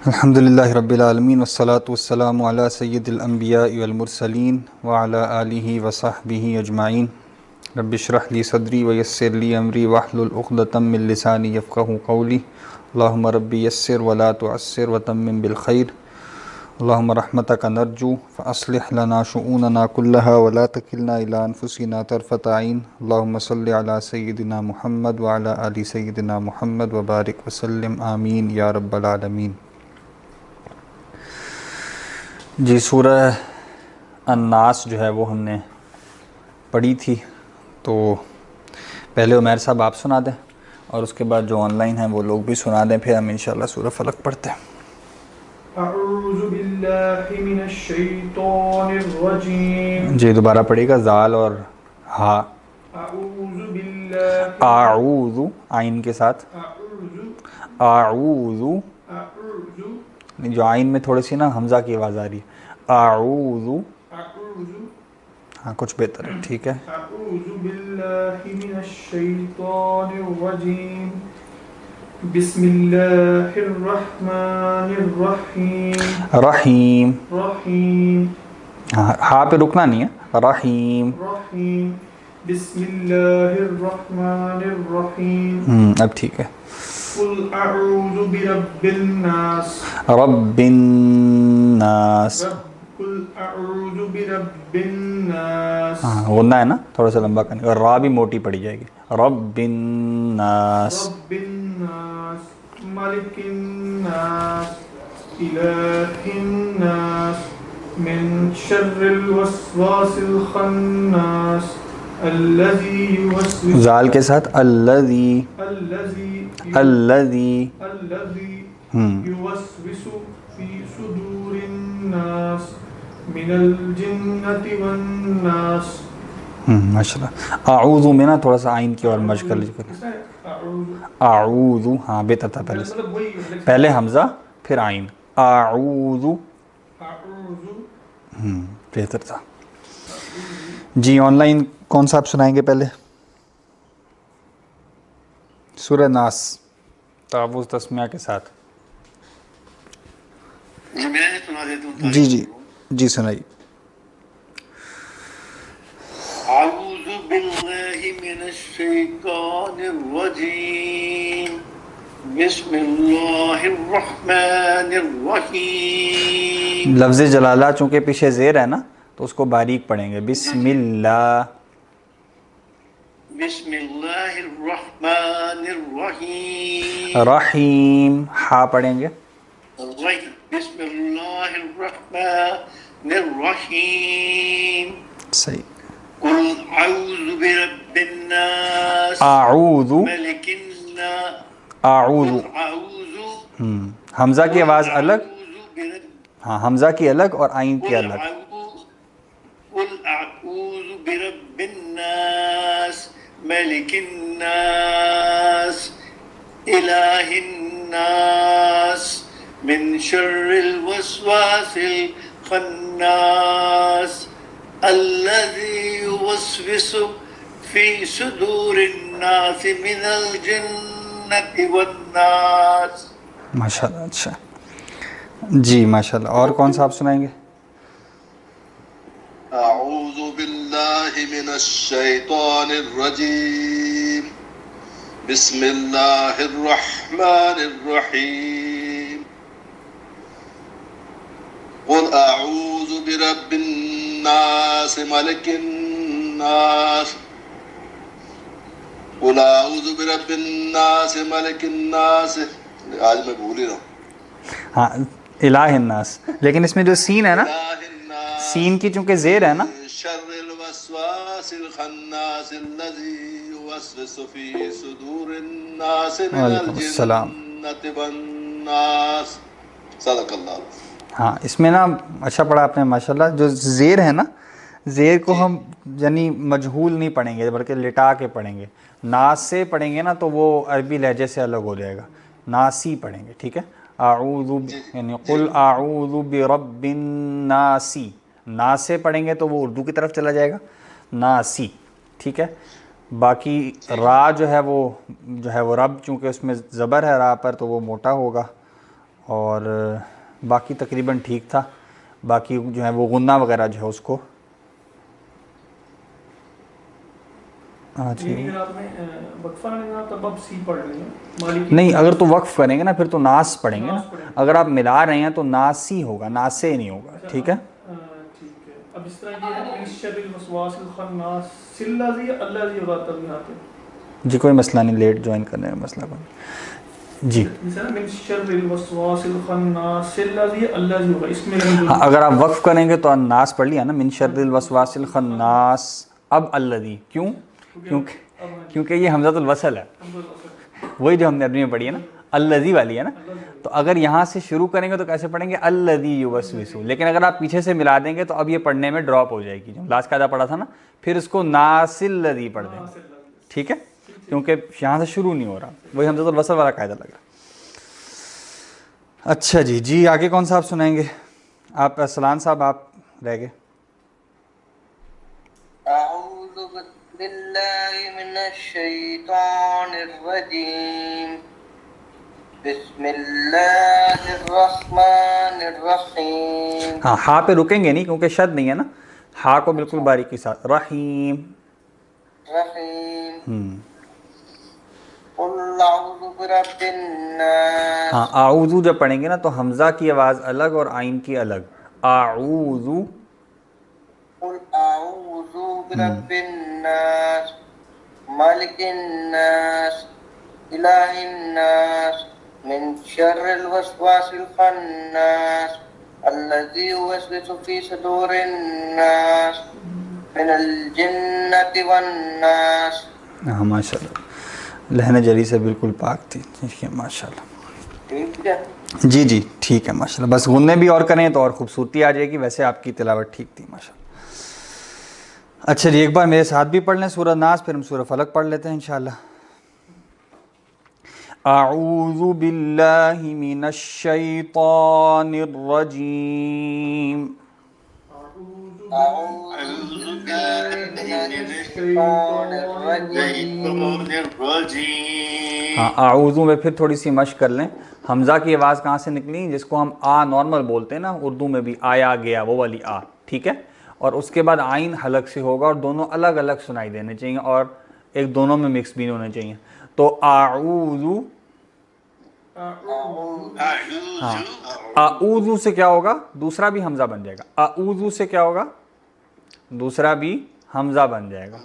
الحمدللہ رب العالمین والصلاة والسلام علی سید الانبیاء والمرسلین وعلی آلہ وصحبہ اجمعین رب اشرح لی صدری ویسر لی امری واحلل عقدۃ من لسانی یفقہوا قولی اللہم رب یسر ولا تعسر وتمم بالخیر اللہم رحمتک نرجو فاصلح لنا شؤوننا کلہا ولا تکلنا الی انفسنا طرفۃ عین اللہم صلی علی سیدنا محمد وعلی آل سیدنا محمد وبارک وسلم آمین یا رب العالمین۔ جی سورہ الناس جو ہے وہ ہم نے پڑھی تھی، تو پہلے عمیر صاحب آپ سنا دیں اور اس کے بعد جو آن لائن ہیں وہ لوگ بھی سنا دیں، پھر ہم انشاءاللہ سورہ فلق پڑھتے ہیں۔ اعوذ باللہ من الشیطان الرجیم۔ جی دوبارہ پڑھیے گا، زال اور ہا، اعوذ باللہ، اعوذ آئین کے ساتھ، اعوذ، اعوذ، اعوذ، جو آئین میں تھوڑی سی نا حمزہ کی آواز آ رہی ہے، اعوذ، اعوذ، ہاں کچھ بہتر ہے، ٹھیک ہے۔ اعوذ باللہ من الشیطان الرجیم، بسم اللہ الرحمن الرحیم، رحیم، رحیم، ہاں پہ رکنا نہیں ہے، رحیم، رحیم، بسم اللہ الرحمن الرحیم، اب ٹھیک ہے۔ قل اعوذ برب الناس، رب الناس، قل اعوذ برب الناس، ہاں غنہ ہے نا، تھوڑا سا لمبا کرنے اور را بھی موٹی پڑی جائے گی، رب الناس، رب الناس، ملک الناس، الہ الناس، من شر الوسواس الخناس، الذي يوسوس، زال کے ساتھ الذی، الذي الذی، يوسوس في صدور الناس من الجنة والناس۔ ماشاء اللہ۔ اعوذ میں نا تھوڑا سا آئین کی اور مشق کر لیجیے، اعوذ، ہاں بہتر تھا پہلے سے، پہلے حمزہ پھر آئین، اعوذ، بہتر تھا۔ جی آن لائن کون سا آپ سنائیں گے پہلے؟ سورہ ناس تعوذ تسمیہ کے ساتھ۔ میں سنا دیتا ہوں۔ جی جی جی سنائیے۔ اعوذ باللہ من الشیطان الرجیم، بسم اللہ الرحمن الرحیم۔ لفظ جلالہ چونکہ پیچھے زیر ہے نا تو اس کو باریک پڑھیں گے، بسم اللہ، بسم اللہ الرحمن الرحیم، رحیم، ہا پڑھیں گے، بسم اللہ الرحمن الرحیم، صحیح۔ قل اعوذ برب الناس، اعوذ، ملک الناس، اعوذ، قل اعوذ، حمزہ کی آواز الگ، اعوذ برب، ہاں حمزہ کی الگ اور آئین کی الگ۔ قل اعوذ برب الناس، ملک الناس، الہ الناس، من شر الوسواس الخناس، الذي يوسوس في صدور الناس من الجنة والناس۔ ماشاء اللہ، اچھا جی ماشاء اللہ۔ اور کون سا آپ سنائیں گے؟ اعوذ باللہ من الشیطان الرجیم، بسم اللہ الرحمن الرحیم، قل اعوذ برب الناس، ملک الناس، قل اعوذ برب الناس، ملک الناس، آج میں بھول ہی رہا ہوں، ہاں الہ الناس، لیکن اس میں جو سین ہے نا، الہ الناس، سین کی چونکہ زیر ہے نا، شر الوسواس الخناس الذي يوسوس في صدور الناس من وعلیکم السلام۔ الجنة والناس، صدق اللہ۔ ہاں اس میں نا اچھا پڑھا آپ نے ماشاءاللہ، جو زیر ہے نا، زیر کو ہم یعنی مجہول نہیں پڑھیں گے بلکہ لٹا کے پڑھیں گے، ناس سے پڑھیں گے نا تو وہ عربی لہجے سے الگ ہو جائے گا، ناسی پڑھیں گے، ٹھیک ہے۔ اعوذ یعنی قل اعوذ برب الناس، ناس سے پڑھیں گے تو وہ اردو کی طرف چلا جائے گا، ناسی، ٹھیک ہے۔ باقی را جو ہے وہ رب، چونکہ اس میں زبر ہے را پر تو وہ موٹا ہوگا، اور باقی تقریباً ٹھیک تھا. باقی جو ہے وہ غنہ وغیرہ جو ہے اس کو یعنی اگر آپ نے وقفہ لینا تب اب سی پڑھ لیں گے نہیں، اگر تو وقف کریں گے نا پھر تو ناس پڑھیں گے نا. اگر آپ ملا رہے ہیں تو ناسی ہوگا، ناسے نہیں ہوگا. ٹھیک ہے. ٹھیک ہے. اب اس طرح یہ ہے من شر الوسواس الخناس الذی الذی یغتاب بہاتے. جی کوئی مسئلہ نہیں، لیٹ جوائن کرنے کا مسئلہ کوئی. جی من شر الوسواس الخناس الذی الذی ہوگا اس میں. ہاں اگر آپ وقف کریں گے تو ناس پڑھ لیا نا، من شر الوسواس الخناس. اب الذی کیوں؟ کیونکہ یہ حمزۃ الوصل ہے، وہی جو ہم نے ابھی میں پڑھی ہے نا، الذی والی ہے نا. تو اگر یہاں سے شروع کریں گے تو کیسے پڑھیں گے؟ الذی یوسوس. لیکن اگر آپ پیچھے سے ملا دیں گے تو اب یہ پڑھنے میں ڈراپ ہو جائے گی. جو لاسٹ قاعدہ پڑھا تھا نا، پھر اس کو ناس الذی پڑھ دیں گے. ٹھیک ہے، کیونکہ یہاں سے شروع نہیں ہو رہا، وہی حمزۃ الوصل والا قاعدہ لگ رہا. اچھا جی آگے کون صاحب سنائیں گے؟ آپ سلان صاحب آپ رہ گئے. اعوذ باللہ من الشیطان الرجیم بسم اللہ الرحمن الرحیم. ہاں ہا پہ رکیں گے نہیں کیونکہ شد نہیں ہے نا، ہا کو بالکل باریکی ساتھ. رحیم. قل اعوذ برب الناس. ہاں اعوذ جب پڑھیں گے نا تو حمزہ کی آواز الگ اور عین کی الگ. اعوذ. قل اعوذ برب الناس مالک الناس الہ الناس من شر الوسواس الخناس الذي يوسوس في صدور الناس من الجنة والناس. ہاں ماشاء اللہ، لہن جری سے بالکل پاک تھی. ٹھیک ہے ماشاء اللہ. ٹھیک ہے جی ٹھیک ہے ماشاء اللہ. بس غنّے بھی اور کریں تو اور خوبصورتی آ جائے گی. ویسے آپ کی تلاوت ٹھیک تھی ماشاء اللہ. اچھا جی ایک بار میرے ساتھ بھی پڑھ لیں سورہ ناس، پھر ہم سورہ فلق پڑھ لیتے ہیں انشاءاللہ. اعوذ باللہ من الشیطان الرجیم. اعوذ باللہ من الشیطان الرجیم. ہاں اعوذ میں پھر تھوڑی سی مشق کر لیں. حمزہ کی آواز کہاں سے نکلی؟ جس کو ہم آ نارمل بولتے ہیں نا اردو میں بھی، آیا گیا، وہ والی آ. ٹھیک ہے. اور اس کے بعد آئین حلق سے ہوگا اور دونوں الگ الگ سنائی دینے چاہیے اور ایک دونوں میں مکس بھی نہیں ہونے چاہیے. تو اعوذ. ہاں اعوذ سے کیا ہوگا؟ دوسرا بھی حمزہ بن جائے گا. اعوذ سے کیا ہوگا؟ دوسرا بھی حمزہ بن جائے گا.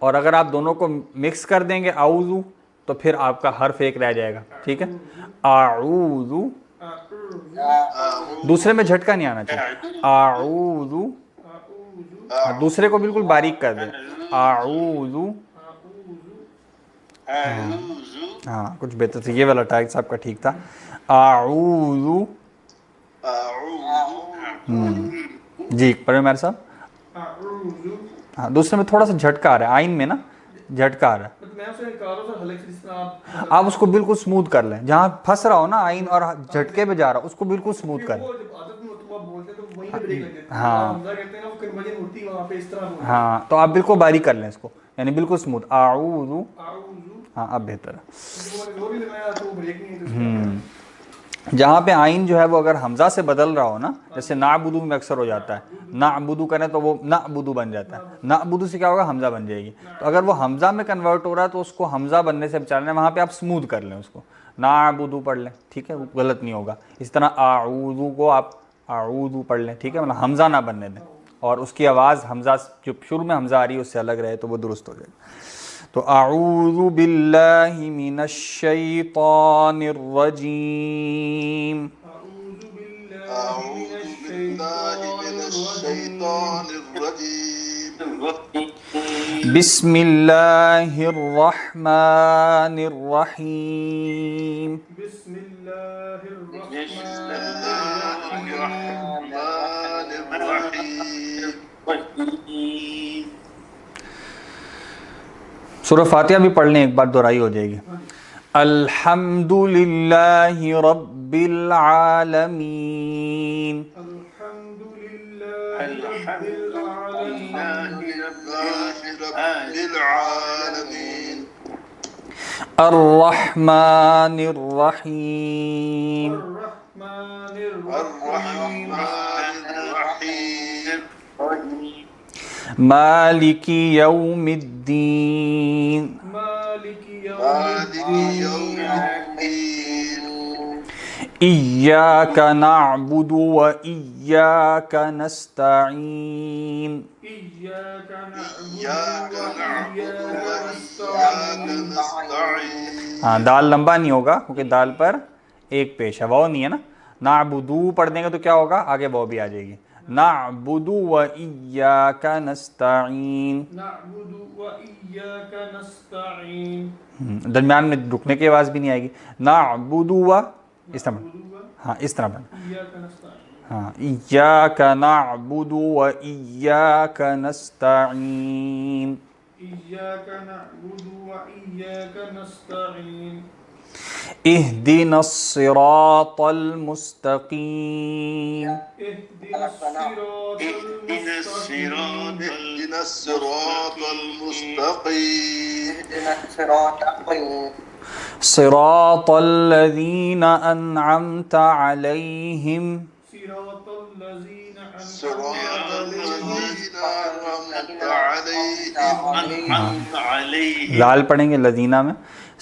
اور اگر آپ دونوں کو مکس کر دیں گے اعوذ تو پھر آپ کا حرف ایک رہ جائے گا. ٹھیک ہے. اعوذ. دوسرے میں جھٹکا نہیں آنا چاہیے. اعوذ. دوسرے کو بالکل باریک کر دیں. اعوذ. ہاں کچھ بہتر تھا یہ والا ٹائپ صاحب کا ٹھیک تھا. اعوذ. جی پڑھیں میرے صاحب. ہاں دوسرے میں تھوڑا سا جھٹکا آ رہا ہے، آئین میں نا جھٹکا آ رہا ہے. آپ اس کو بالکل سموتھ کر لیں، جہاں پھنس رہا ہو نا آئین اور جھٹکے پہ جا رہا ہو اس کو بالکل سموتھ کر لیں. ہاں تو آپ بالکل باریک کر لیں اس کو، یعنی بالکل سموتھ. اعوذ. ہاں اب بہتر ہے. جہاں پہ آئین جو ہے وہ اگر حمزہ سے بدل رہا ہو نا، جیسے نعبدو میں اکثر ہو جاتا ہے، نعبدو کریں تو وہ نعبدو بن جاتا ہے. نعبدو سے کیا ہوگا؟ حمزہ بن جائے گی. تو اگر وہ حمزہ میں کنورٹ ہو رہا ہے تو اس کو حمزہ بننے سے بچانا ہے، وہاں پہ آپ سموتھ کر لیں اس کو، نعبدو پڑھ لیں. ٹھیک ہے، وہ غلط نہیں ہوگا. اس طرح اعوذ کو آپ اعوذ پڑھ لیں. ٹھیک ہے، مطلب حمزہ نہ بننے دیں اور اس کی آواز حمزہ جو شروع میں حمزہ آ رہی ہے اس سے الگ رہے تو وہ درست ہو جائے. تو اعوذ باللہ من الشیطان الرجیم. اعوذ باللہ من الشیطان الرجیم. بسم اللہ الرحمن الرحیم. بسم اللہ الرحمن الرحیم. سورہ فاتحہ بھی پڑھ لیں، ایک بار دہرائی ہو جائے گی. الحمد للہ رب العالمین. الحمد للہ رب العالمین. الرحمن الرحیم. الرحمن الرحمن الرحیم مالک یوم الدین مالک یوم مالک یوم الدین الدین ایاک نعبد و ایاک نستعین ایاک ایاک نعبد نعبد و و ایاک ایاک نستعین ہاں دال لمبا نہیں ہوگا کیونکہ دال پر ایک پیش ہے، واو نہیں ہے نا. نعبدو پڑھ دیں گے تو کیا ہوگا، آگے واو بھی آ جائے گی. نعبد و ایاک نستعین. نعبد و ایاک نستعین درمیان میں رکنے کی آواز بھی نہیں آئے گی. نعبد و اس طرح پڑھ. ہاں اس طرح پڑھ. ایاک نستعین ہاں ایاک نعبد و ایاک نستعین. ایاک نعبد و ایاک نستعین اہدنا الصراط المستقیم. اهدنا الصراط المستقیم اهدنا الصراط المستقیم اهدنا الصراط المستقيم صراط الذین انعمت علیہم صراط الذین صراط أنعمت الذین أنعمت علیہم لال پڑھیں گے لذینہ میں.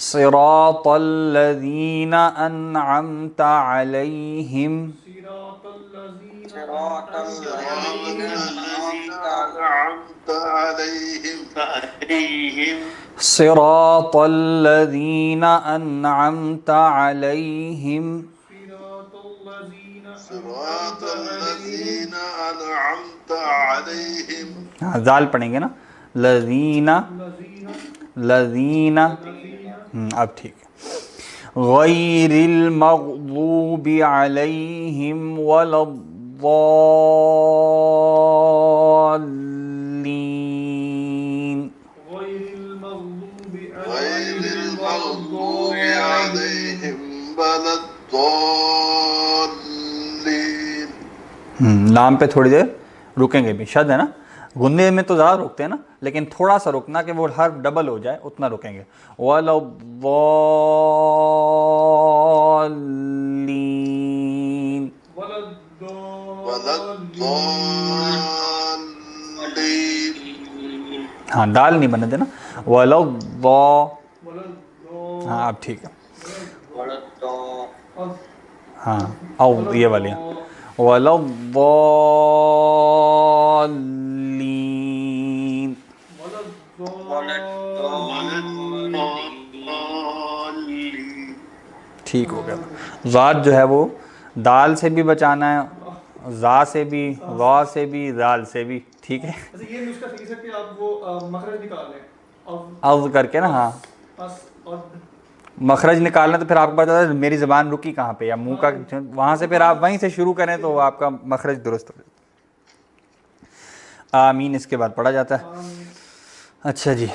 صراط الذین انعمت علیہم. صراط الذین صراط الذين أنعمت علیہم صراط الذین انعمت علیہم. صراط الذین صراط الذین أنعمت علیہم ہاں زال پڑھیں گے نا. لذین لذین اب ٹھیک ہے. غیر المغضوب علیہم ولا الضالین. غیر المغضوب غیر المغضوب علیہم ولا الضالین لام پہ تھوڑی دیر رکیں گے بھی، شد ہے نا. گنے میں تو زیادہ رکتے ہیں نا، لیکن تھوڑا سا رکنا کہ وہ حرف ڈبل ہو جائے اتنا رکیں گے. وَلَا الضَّالِّينَ. ولا ولا الضالین الضالین ہاں دال نہیں بنے دینا. وَلَا الضَّا. ولا الضالین ہاں اب ٹھیک ہے. والضالين ہاں او یہ والی ہیں. وَلَا الضَّالِّينَ. ولا الضالین ٹھیک ہو گیا. ذات جو ہے وہ دال سے بھی بچانا ہے، زا سے بھی، وا سے بھی، دال سے بھی. ٹھیک ہے اچھا یہ نسخہ صحیح ہے کہ آپ وہ مخرج نکال لیں عوض کر کے نا. ہاں اور مخرج نکالنا تو پھر آپ کو پتا ہے میری زبان رکی کہاں پہ یا منہ کا، وہاں سے پھر آپ وہیں سے شروع کریں تو آپ کا مخرج درست ہو جاتا ہے. آمین اس کے بعد پڑھا جاتا ہے. اچھا جی.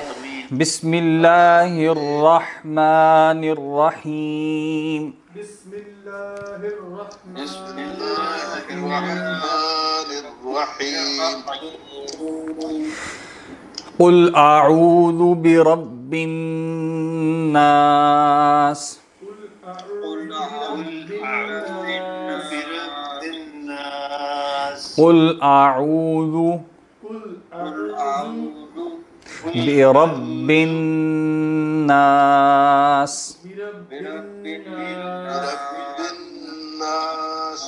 بسم اللہ الرحمن الرحیم. بسم اللہ الرحمن الرحمن الرحیم قل اعوذ برب الناس. قل اعوذ برب الناس قل اعوذ قل اعوذ برب الناس برب رب الناس الناس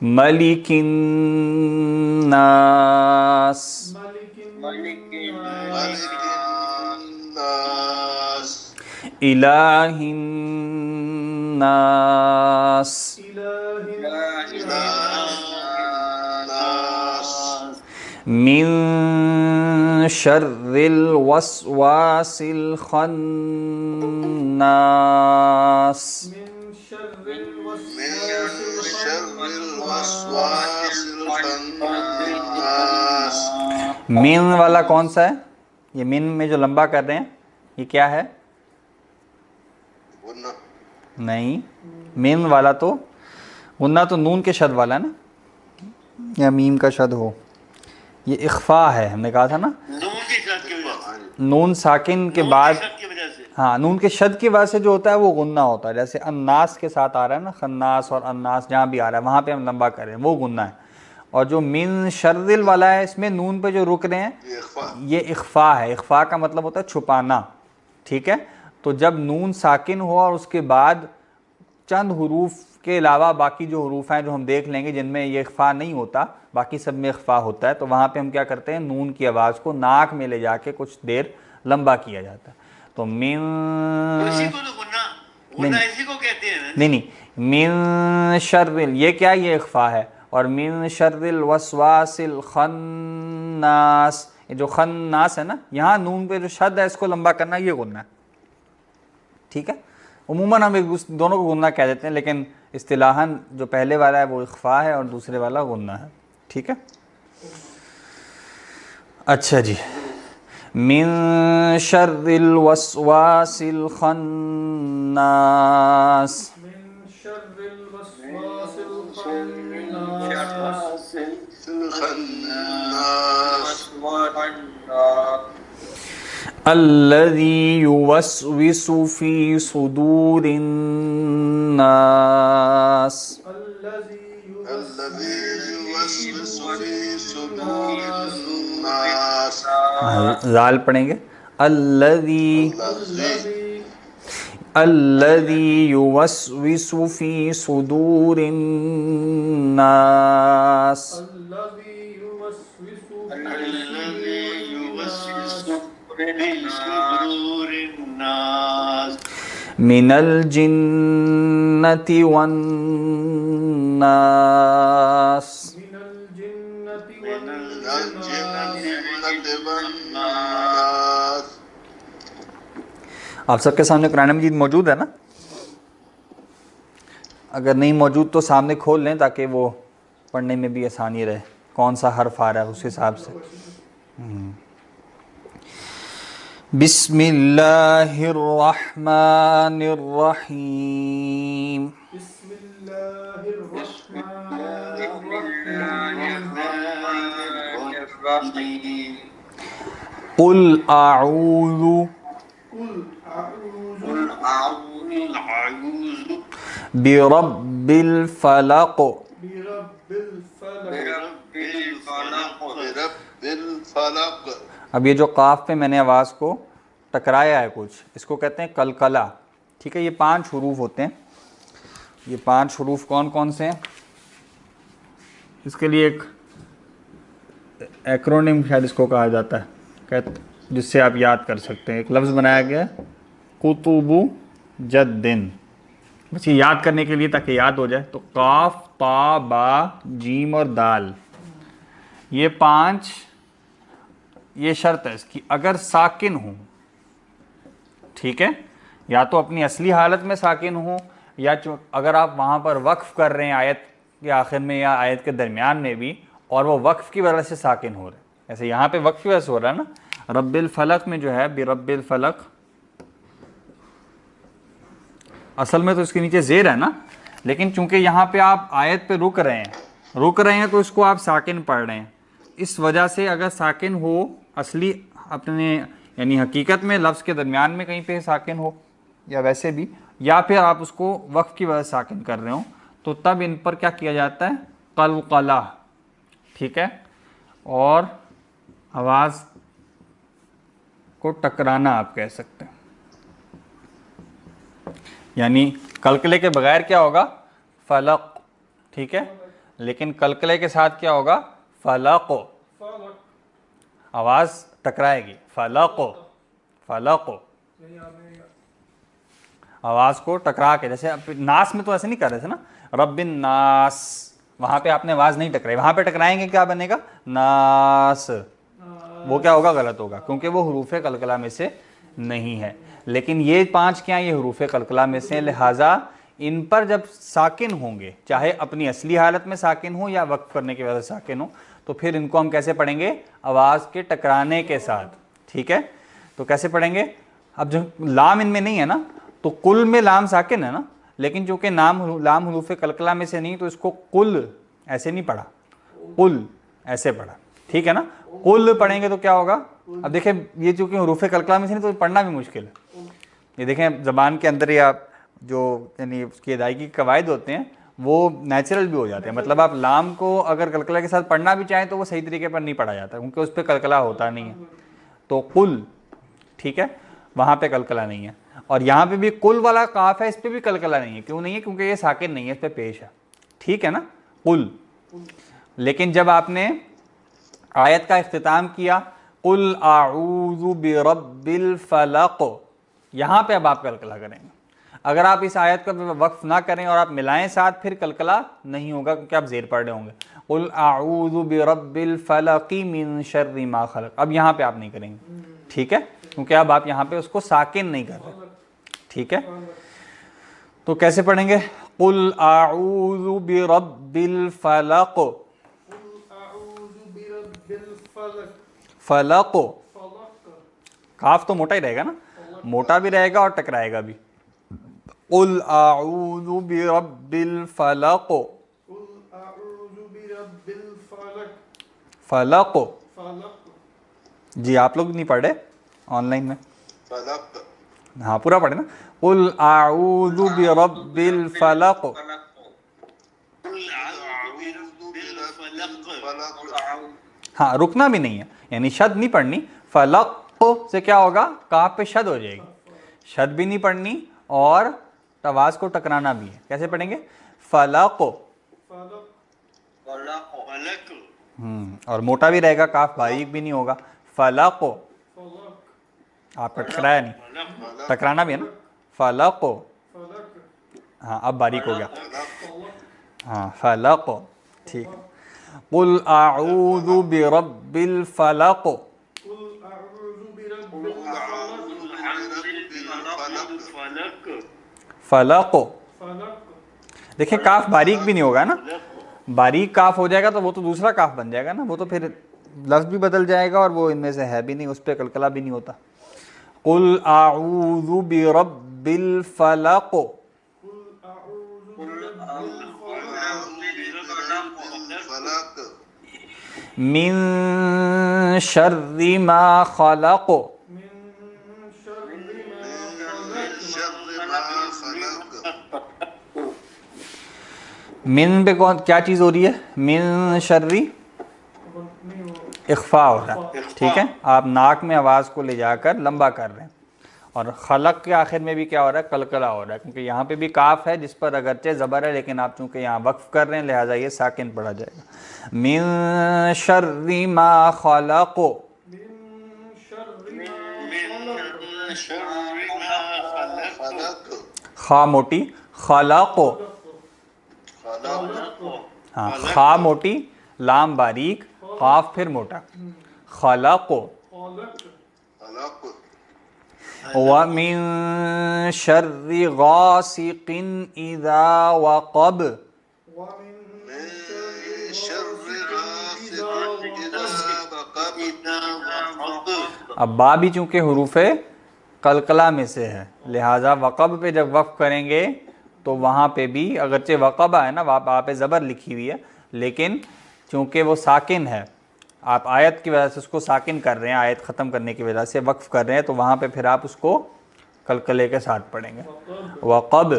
ملک الناس ملک ملک الناس ملك الناس الہ الناس الہ الناس من شر الوسواس الخناس. من شر من الوسواس شر الوسواس الخناس من والا کون سا ہے؟ یہ من میں جو لمبا کر رہے ہیں یہ کیا ہے؟ قلنا نہیں، من والا تو غنہ تو نون کے شد والا ہے نا، یا میم کا شد ہو. یہ اخفا ہے، ہم نے کہا تھا نا نون کی شرط کی وجہ سے نون ساکن کے بعد. شرط کی وجہ سے ہاں نون کے شد کی وجہ سے جو ہوتا ہے وہ غنہ ہوتا ہے، جیسے الناس کے ساتھ آ رہا ہے نا، خناس اور الناس جہاں بھی آ رہا ہے وہاں پہ ہم لمبا کریں وہ غنہ ہے. اور جو من شر والا ہے اس میں نون پہ جو رک رہے ہیں یہ اخفا. یہ اخفا ہے. اخفا کا مطلب ہوتا ہے چھپانا. ٹھیک ہے، تو جب نون ساکن ہو اور اس کے بعد چند حروف کے علاوہ باقی جو حروف ہیں جو ہم دیکھ لیں گے جن میں یہ اخفا نہیں ہوتا، باقی سب میں اخفا ہوتا ہے، تو وہاں پہ ہم کیا کرتے ہیں، نون کی آواز کو ناک میں لے جا کے کچھ دیر لمبا کیا جاتا ہے. تو من اسی کو تو غنہ اسی کو کہتے ہیں نا. نہیں من شر، یہ کیا، یہ اخفا ہے. اور من شر الوسواس الخناس، یہ جو خناس ہے نا یہاں نون پہ جو شد ہے اس کو لمبا کرنا یہ غنہ ہے. ٹھیک ہے، عموماً ہم دونوں کو غنہ کہہ دیتے ہیں، لیکن اصطلاحاً جو پہلے والا ہے وہ اخفا ہے اور دوسرے والا غنہ ہے. ٹھیک ہے. اچھا جی، من شر الوسواس الخناس. من شر الوسواس الخناس الخناس الذي يوسوس في صدور الناس. الذي يوسوس في صدور الناس. زال پڑھیں گے، الذي يوسوس في صدور الناس. الذي يوسوس في صدور الناس من الجنة والناس. من الجنة والناس. آپ سب کے سامنے قرآن مجید موجود ہے نا؟ اگر نہیں موجود تو سامنے کھول لیں تاکہ وہ پڑھنے میں بھی آسانی رہے، کون سا حرف آ رہا ہے اس حساب سے. بسم اللہ الرحمن الرحیم. بسم الله الرحمن الرحيم قل اعوذ قل أعوذ برب الفلق برب الفلق برب الفلق. اب یہ جو قاف پہ میں نے آواز کو ٹکرایا ہے کچھ، اس کو کہتے ہیں قلقلہ. ٹھیک ہے، یہ 5 حروف ہوتے ہیں. یہ 5 حروف کون کون سے ہیں؟ اس کے لیے ایک ایکرونیم شاید اس کو کہا جاتا ہے، جس سے آپ یاد کر سکتے ہیں. ایک لفظ بنایا گیا ہے قطب جدن، بس یہ یاد کرنے کے لیے تاکہ یاد ہو جائے. تو قاف، تا، با، جیم اور دال، یہ 5، یہ شرط ہے اس کی اگر ساکن ہوں. ٹھیک ہے، یا تو اپنی اصلی حالت میں ساکن ہوں، یا اگر آپ وہاں پر وقف کر رہے ہیں آیت کے آخر میں یا آیت کے درمیان میں بھی، اور وہ وقف کی وجہ سے ساکن ہو رہے ہیں. ایسے یہاں پہ وقف کی وجہ سے ہو رہا ہے نا. رب الفلق میں جو ہے برب الفلق، اصل میں تو اس کے نیچے زیر ہے نا، لیکن چونکہ یہاں پہ آپ آیت پہ رک رہے ہیں تو اس کو آپ ساکن پڑھ رہے ہیں. اس وجہ سے اگر ساکن ہو اصلی اپنے یعنی حقیقت میں لفظ کے درمیان میں کہیں پہ ساکن ہو یا ویسے بھی، یا پھر آپ اس کو وقف کی وجہ سے ساکن کر رہے ہوں، تو تب ان پر کیا کیا جاتا ہے، قلقلہ. ٹھیک ہے، اور آواز کو ٹکرانا آپ کہہ سکتے ہیں. یعنی قلقلے کے بغیر کیا ہوگا، فلق. ٹھیک ہے، لیکن قلقلے کے ساتھ کیا ہوگا، فلق. آواز ٹکرائے گی، فلق فلق، آواز کو ٹکرا کے. جیسے ناس میں تو ایسے نہیں کر رہے تھے نا، رب الناس، وہاں پہ آپ نے آواز نہیں ٹکرائی، وہاں پہ ٹکرائیں گے کیا بنے گا، ناس. وہ کیا ہوگا، غلط ہوگا، کیونکہ وہ حروف قلقلہ میں سے نہیں ہے. لیکن یہ 5 کیا، یہ حروف قلقلہ میں سے، لہٰذا ان پر جب ساکن ہوں گے، چاہے اپنی اصلی حالت میں ساکن ہوں یا وقف کرنے کی وجہ سے ساکن ہوں، تو پھر ان کو ہم کیسے پڑھیں گے، آواز کے ٹکرانے کے ساتھ. ٹھیک ہے، تو کیسے پڑھیں گے. اب جو لام ان میں نہیں ہے نا، تو قل میں لام ساکن ہے نا، لیکن چونکہ لام حروف قلقلہ میں سے نہیں، تو اس کو قل ایسے نہیں پڑھا، قل ایسے پڑھا. ٹھیک ہے نا، قل پڑھیں گے تو کیا ہوگا. اب دیکھیں یہ چونکہ حروف قلقلہ میں سے نہیں تو پڑھنا بھی مشکل ہے، یہ دیکھیں زبان کے اندر یا جو یعنی اس کی ادائیگی کے قواعد ہوتے ہیں وہ نیچرل بھی ہو جاتے ہیں. مطلب آپ لام کو اگر قلقلہ کے ساتھ پڑھنا بھی چاہیں تو وہ صحیح طریقے پر نہیں پڑھا جاتا کیونکہ اس پہ قلقلہ ہوتا نہیں ہے. تو قل ٹھیک ہے وہاں پہ قلقلہ نہیں ہے. اور یہاں پہ بھی قل والا قاف ہے اس پہ بھی قلقلہ نہیں ہے. کیوں نہیں ہے؟ کیونکہ یہ ساکن نہیں ہے اس پہ پیش ہے. ٹھیک ہے نا قل. لیکن جب آپ نے آیت کا اختتام کیا قل اعوذ برب الفلق یہاں پہ اب آپ قلقلہ کریں گے. اگر آپ اس آیت کا وقف نہ کریں اور آپ ملائیں ساتھ پھر قلقلہ نہیں ہوگا کیونکہ آپ زیر پڑھ رہے ہوں گے. قل اعوذ برب الفلق من شر ما خلق. اب یہاں پہ آپ نہیں کریں گے ٹھیک ہے کیونکہ اب آپ یہاں پہ اس کو ساکن نہیں کر رہے. ٹھیک ہے تو کیسے پڑھیں گے؟ قل اعوذ برب الفلق. فلق کاف تو موٹا ہی رہے گا نا, موٹا بھی رہے گا اور ٹکرائے گا بھی. قل اعوذ برب الفلق. فلق جی آپ لوگ نہیں پڑھ رہے آن لائن میں؟ فلق ہاں پورا پڑھے نا. قل اعوذ برب الفلق. ہاں رکنا بھی نہیں ہے یعنی شد نہیں پڑھنی. فلق سے کیا ہوگا؟ کاف پہ شد ہو جائے گی. شد بھی نہیں پڑھنی اور آواز کو ٹکرانا بھی ہے. کیسے پڑھیں گے؟ فلق. اور موٹا بھی رہے گا کاف باریک بھی نہیں ہوگا. فلق آپ کا ٹکرایا نہیں, ٹکرانا بھی ہے نا. فلق ہاں اب باریک ہو گیا. ہاں فلق ٹھیک. قل اعوذ برب الفلق. فلق دیکھیں کاف باریک بھی نہیں ہوگا نا, باریک کاف ہو جائے گا تو وہ تو دوسرا کاف بن جائے گا نا, وہ تو پھر لفظ بھی بدل جائے گا اور وہ ان میں سے ہے بھی نہیں, اس پہ قلقلہ بھی نہیں ہوتا. قل اعوذ برب الفلق. من شر ما خلق. من پہ کون کیا چیز ہو رہی ہے؟ من شرری اخفا ہو رہا ہے. ٹھیک ہے آپ ناک میں آواز کو لے جا کر لمبا کر رہے ہیں. اور خلق کے آخر میں بھی کیا ہو رہا ہے؟ قلقلہ ہو رہا ہے کیونکہ یہاں پہ بھی کاف ہے جس پر اگرچہ زبر ہے لیکن آپ چونکہ یہاں وقف کر رہے ہیں لہٰذا یہ ساکن پڑھا جائے گا. من شر ما خلق. خا موٹی خلق. ہاں خا موٹی لام باریک قاف پھر موٹا. خلق. وَمِن شَرِّ غَاسِقٍ إِذَا وَقَبَ. اب با بھی چونکہ حروف قلقلہ میں سے ہے لہٰذا وقب پہ جب وقف کریں گے تو وہاں پہ بھی اگرچہ وقب ہے نا وہاں پہ زبر لکھی ہوئی ہے لیکن چونکہ وہ ساکن ہے آپ آیت کی وجہ سے اس کو ساکن کر رہے ہیں, آیت ختم کرنے کی وجہ سے وقف کر رہے ہیں تو وہاں پہ پھر آپ اس کو قلقلے کے ساتھ پڑھیں گے. وقب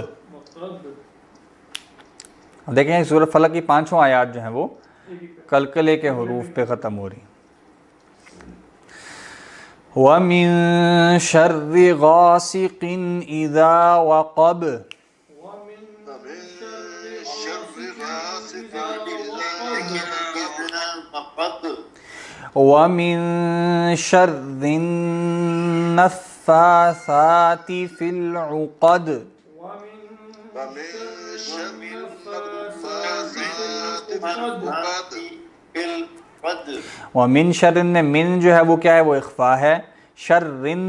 دیکھیں سورۃ فلق کی 5 آیات جو ہیں وہ قلقلے کے حروف پہ ختم ہو رہی. وَمِن شَرِّ غَاسِقٍ إِذَا وَقَبَ. وَمِن شَرِّ النَّفَّاثَاتِ فِي الْعُقَدِ. وَمِن شَرٍ من جو ہے وہ کیا ہے؟ وہ اخفا ہے. شرن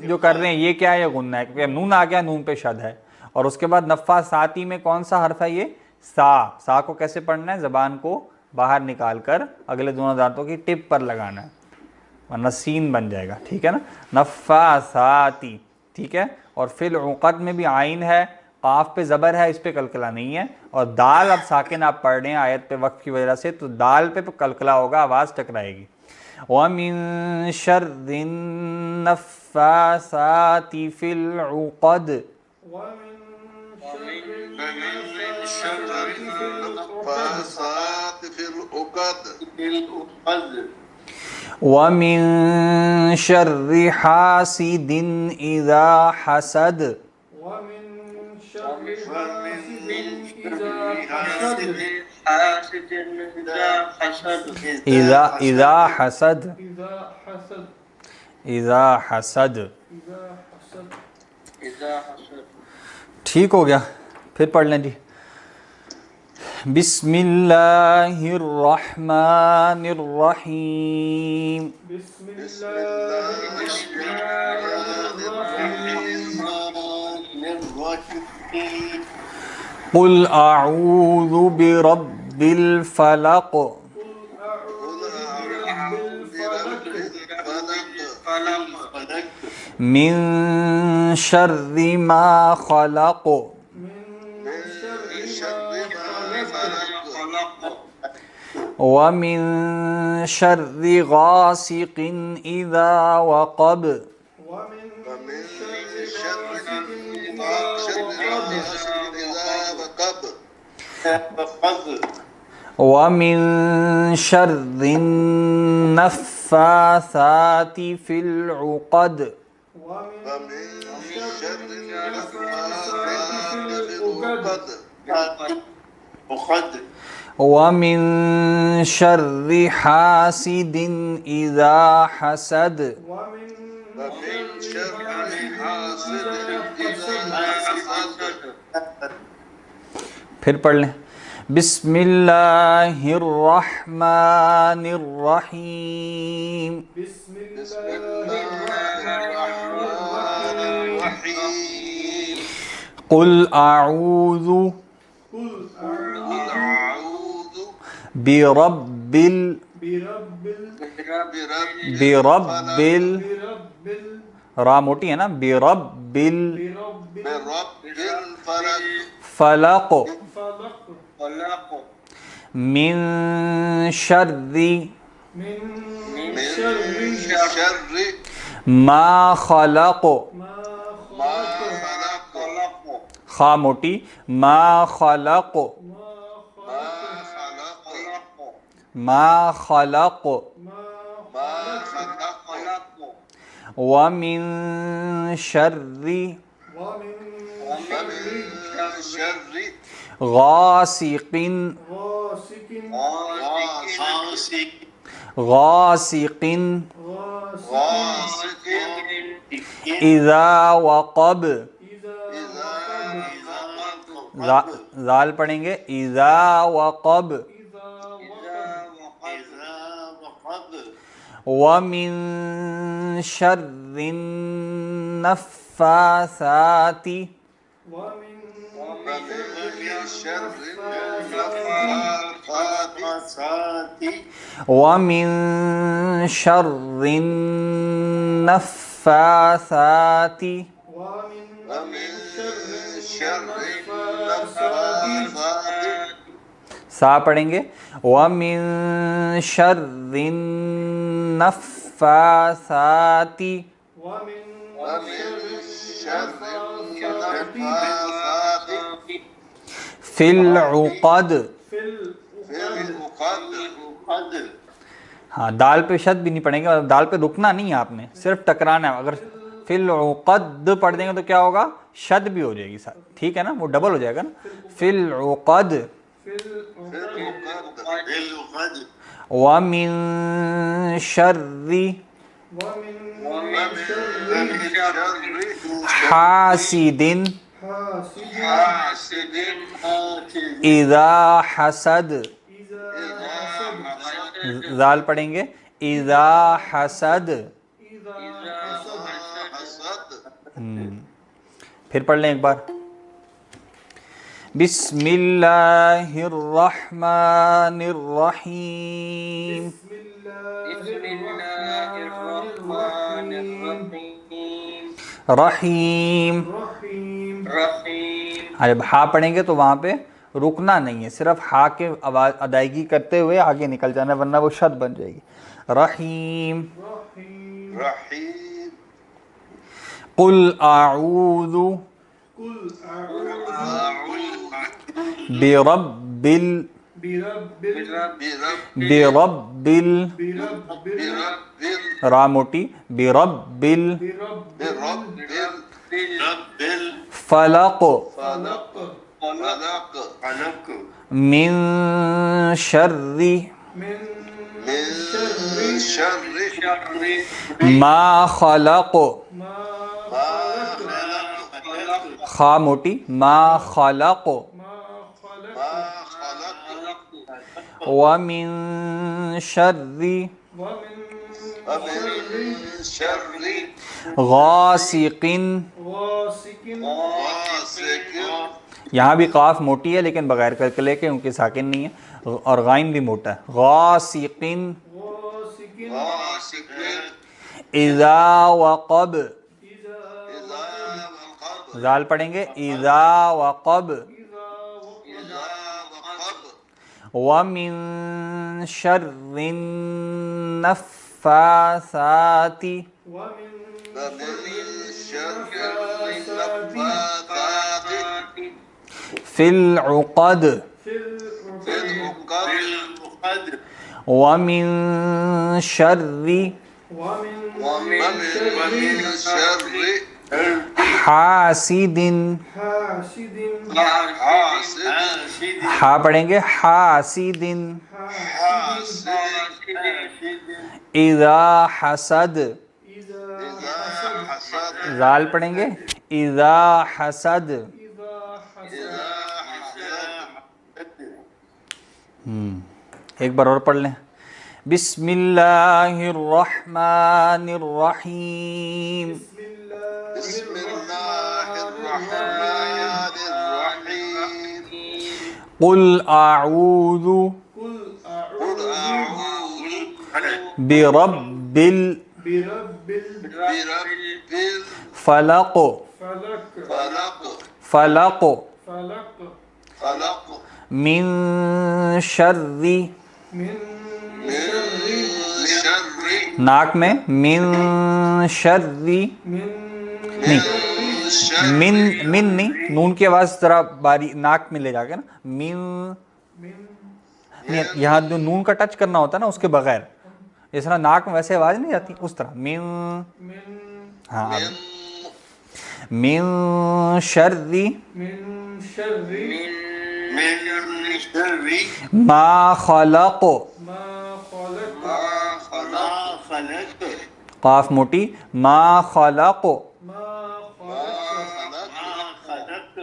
جو کر رہے ہیں یہ کیا ہے؟ یہ غنہ ہے کیونکہ نون آ گیا, نون پہ شد ہے. اور اس کے بعد نفاثاتی میں کون سا حرف ہے؟ یہ سا. سا کو کیسے پڑھنا ہے؟ زبان کو باہر نکال کر اگلے دونوں دانتوں کی ٹپ پر لگانا ہے ورنہ سین بن جائے گا. ٹھیک ہے نا نفاثاتی. ٹھیک ہے اور فی العقد میں بھی عین ہے, قاف پہ زبر ہے, اس پہ قلقلہ نہیں ہے. اور دال اب ساکن آپ پڑھ رہے ہیں آیت پہ وقت کی وجہ سے تو دال پہ قلقلہ ہوگا, آواز ٹکرائے گی. وَمِن شَرِّ النَّفَّاثَاتِ فِي الْعُقَدِ ومن فاسات في العقد وَمِن شَرِّ حَاسِدٍ إِذَا حَسَدَ ومن شر حاسد إذا حسد حاسد إذا حسد إذا حسد إذا حسد إذا حسد إذا حسد إذا حسد. ٹھیک ہو گیا. پھر پڑھ لیں جی. بسم اللہ الرحمن الرحیم. بسم الله الرحمن قل اعوذ برب الفلق من شر ما خلق ومن شر غاسق إذا وقب ومن ومن شر النفاثات في العقد ومن شر النفاثات في العقد ومن شر حاسد إذا حسد ومن شر حاسد إذا حسد. پھر پڑھ لیں. بسم اللہ الرحمن الرحیم. بسم الله الرحيم. قل اعوذ قل أعوذ برب برب را موٹی ہے نا. برب برب الفلق الفلق فلق من شر من من شر شر ما خلق. ما ما خلق خلق خا موٹی. ما خلق ما ما خلق ما ما خلق ومن شر ومن شر غاسق غاسق غاسق غاسق اذا وقب. إذا زال پڑھیں گے. اذا وقب. ومن شر النفاثات ومن شر النفاثات ومن شر النفاثات ومن شر النفاثات سا پڑھیں گے. ومن شر النفاثات ومن شر النفاثات في العقد. في العقد. ہاں دال پہ شد بھی نہیں پڑھیں گے. دال پہ رکنا نہیں ہے آپ نے, صرف ٹکرانا ہے. اگر فی العقد پڑھ دیں گے تو کیا ہوگا؟ شد بھی ہو جائے گی ساتھ. ٹھیک ہے نا, وہ ڈبل ہو جائے گا نا. فی العقد ومن شر حاسد اذا حسد. زال پڑھیں گے. اذا حسد. پھر پڑھ لیں ایک بار. بسم اللہ الرحمن الرحیم. بسم الله الرحمن الرحيم. رحیم. رحيم رحيم. جب ہا پڑھیں گے تو وہاں پہ رکنا نہیں ہے، صرف ہا کے آواز ادائیگی کرتے ہوئے آگے نکل جانا ہے، ورنہ وہ شد بن جائے گی. رحیم. رحیم. رحیم. قل اعوذ قل اعوذ برب برب برب برب را موٹی برب برب برب رب فلق فلق فلق الفلق من شر من من شر ما خلق ما ما خلق خلق خا موٹی ما خلق ما خلق ما خلق ومن شر ومن ومن شر غاسق. غاسق غاسق. یہاں بھی قاف موٹی ہے لیکن بغیر کلکلے کے، کیونکہ ساکن نہیں ہے، اور غائن بھی موٹا ہے. غاسق غاسق غاسق اذا وقب. اذا اذا وقب زال پڑھیں گے اذا وقب. اذا وقب اذا وقب ومن شر النفاثات ومن ومن شر النفاثات في العقد في في العقد العقد ومن شر ومن شر حاسد. حاسد حاسد ہا پڑھیں گے حاسد حاسد اذا حسد. اذا حسد زال پڑھیں گے اذا حسد. اذا حسد ایک بار اور پڑھ لیں. بسم اللہ الرحمن الرحیم. بسم اللہ الرحمن الرحیم. قل اعوذ قل قل اعوذ اعوذ برب برب برب الفلق الفلق فلق فلق فلق من شر من شر ناک میں من شر من نہیں من نہیں، نون کی آواز ذرا باری ناک میں لے جا کے نا من. من نہیں، یہاں جو نون کا ٹچ کرنا ہوتا ہے نا اس کے بغیر، جس طرح ناک میں ویسے آواز نہیں جاتی اس طرح من. من ہاں اب من شر من شر من شر ما خلق. ما خلق ما خلق قاف موٹی ما خلق. ما خلق ما خلق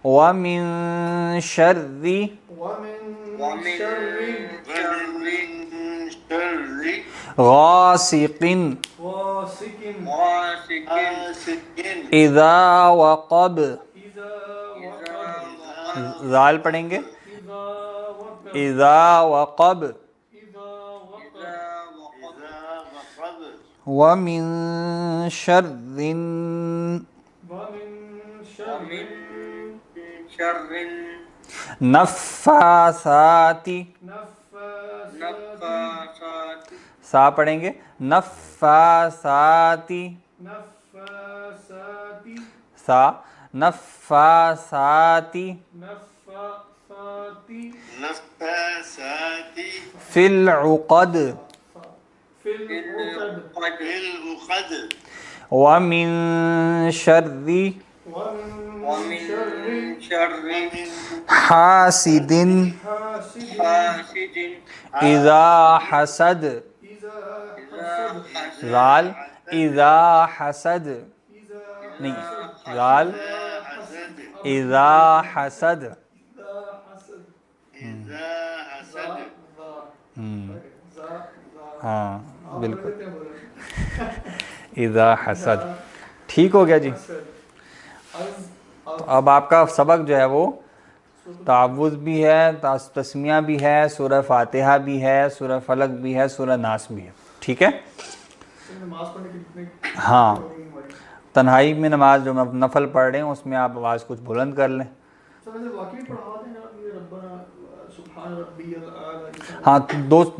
ومن شر ومن شر ومن شر غاسق غاسق غاسق اذا وقب. اذا وقب زال پڑھیں گے اذا وقب اذا وقب. اذا وقب إذا وقب ومن شر ومن شر نفاثات. نفاثات سا پڑھیں گے نفاثات. نفاثات سا نفاثات نفاثات نفاسات فی العقد في العقد بالعقد ومن شر ومن شر حاسد حاسد اذا حسد. إذا حسد زال اذا حسد إذا نہیں، زال حسد اذا حسد. حسد إذا حسد ہاں بالکل اذا حسد. ٹھیک ہو گیا جی. تو اب آپ کا سبق جو ہے وہ تعوذ بھی ہے، تسمیہ بھی ہے، سورہ فاتحہ بھی ہے، سورہ فلق بھی ہے، سورہ ناس بھی ہے. ٹھیک ہے. نماز پڑھنے کے جتنے ہاں تنہائی میں نماز جو نفل پڑھ رہے ہیں اس میں آپ آواز کچھ بلند کر لیں. واقعی پڑھا دیں آپ سبحان ربی الاعلی. ہاں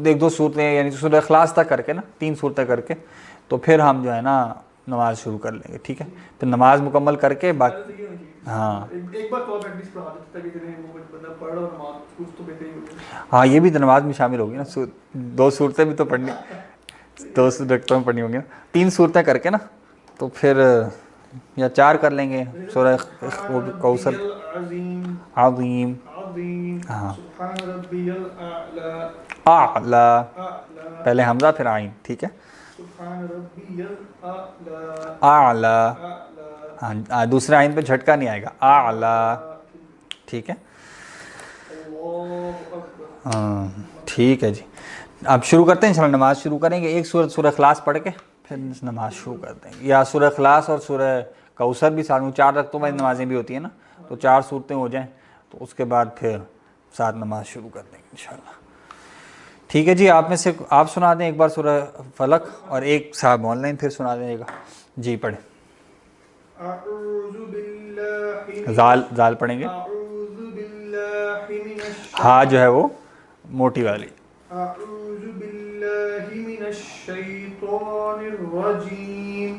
ایک دو صورتیں یعنی سورہ اخلاص تک کر کے نا 3 صورتیں کر کے تو پھر ہم جو ہے نا نماز شروع کر لیں گے. ٹھیک ہے پھر نماز مکمل کر کے باقی ہاں ایک بار تو پریکٹس پڑھا دیتا کہ وہ بندہ پڑھ رہا ہو نماز کچھ تو بہتر ہی ہوگی. ہاں یہ بھی تو نماز میں شامل ہوگی نا 2 صورتیں بھی تو پڑھنی 2 رکعتوں میں پڑھنی ہوں گی نا 3 صورتیں کر کے نا تو پھر یا 4 کر لیں گے سورہ کوثر عظیم ہاں سبحان ربی الاعلی اعلی پہلے حمزہ پھر عین. ٹھیک ہے سبحان ربی الاعلی اعلی ہاں دوسرے عین پہ جھٹکا نہیں آئے گا اعلی. ٹھیک ہے اللہ اکبر. ہاں ٹھیک ہے جی اب شروع کرتے ہیں انشاءاللہ نماز شروع کریں گے. ایک سورہ اخلاص پڑھ کے پھر نماز شروع کر دیں گے یا سورہ اخلاص اور سورہ کوثر بھی ساتھ میں 4 رکعتوں والی نمازیں بھی ہوتی ہیں نا تو 4 صورتیں ہو جائیں تو اس کے بعد پھر ساتھ نماز شروع کر دیں گے انشاءاللہ. ٹھیک ہے جی آپ میں سے آپ سنا دیں ایک بار سورہ فلق اور ایک صاحب آن لائن پھر سنا دیں گا. جی پڑھیں. اعوذ باللہ زال پڑھیں گے اعوذ باللہ من ہاں جو ہے وہ موٹی والی. اعوذ باللہ من الشیطان الرجیم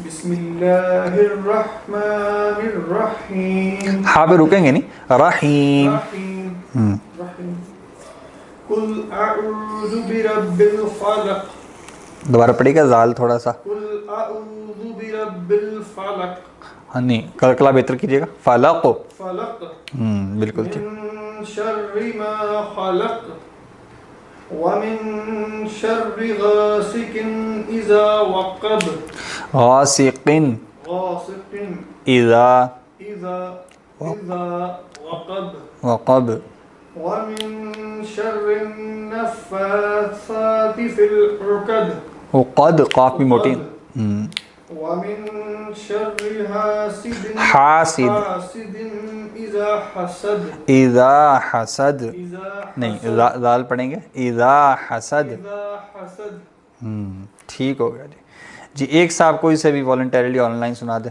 بسم اللہ الرحمن الرحیم. ہاں پہ رکیں گے نہیں رحیم. رحیم قل اعوذ برب الفلق. دوبارہ پڑھیے گا زال تھوڑا سا. قل اعوذ برب الفلق. ہاں نہیں کلکلا بہتر کیجیے گا. فلق فلق بالکل ٹھیک. من شر ما خلق ومن شر غاسق اذا وقب. غاسق غاسق اذا وقب وقب ومن شر النفاثات في العقد. وقد قاف بھی موٹی. ومن شر حاسد حاسد اذا حسد. اذا حسد نہیں زال پڑھیں گے اذا حسد. ٹھیک ہو گیا جی. جی ایک صاحب کوئی سے بھی والنٹیرلی آن لائن سنا دے.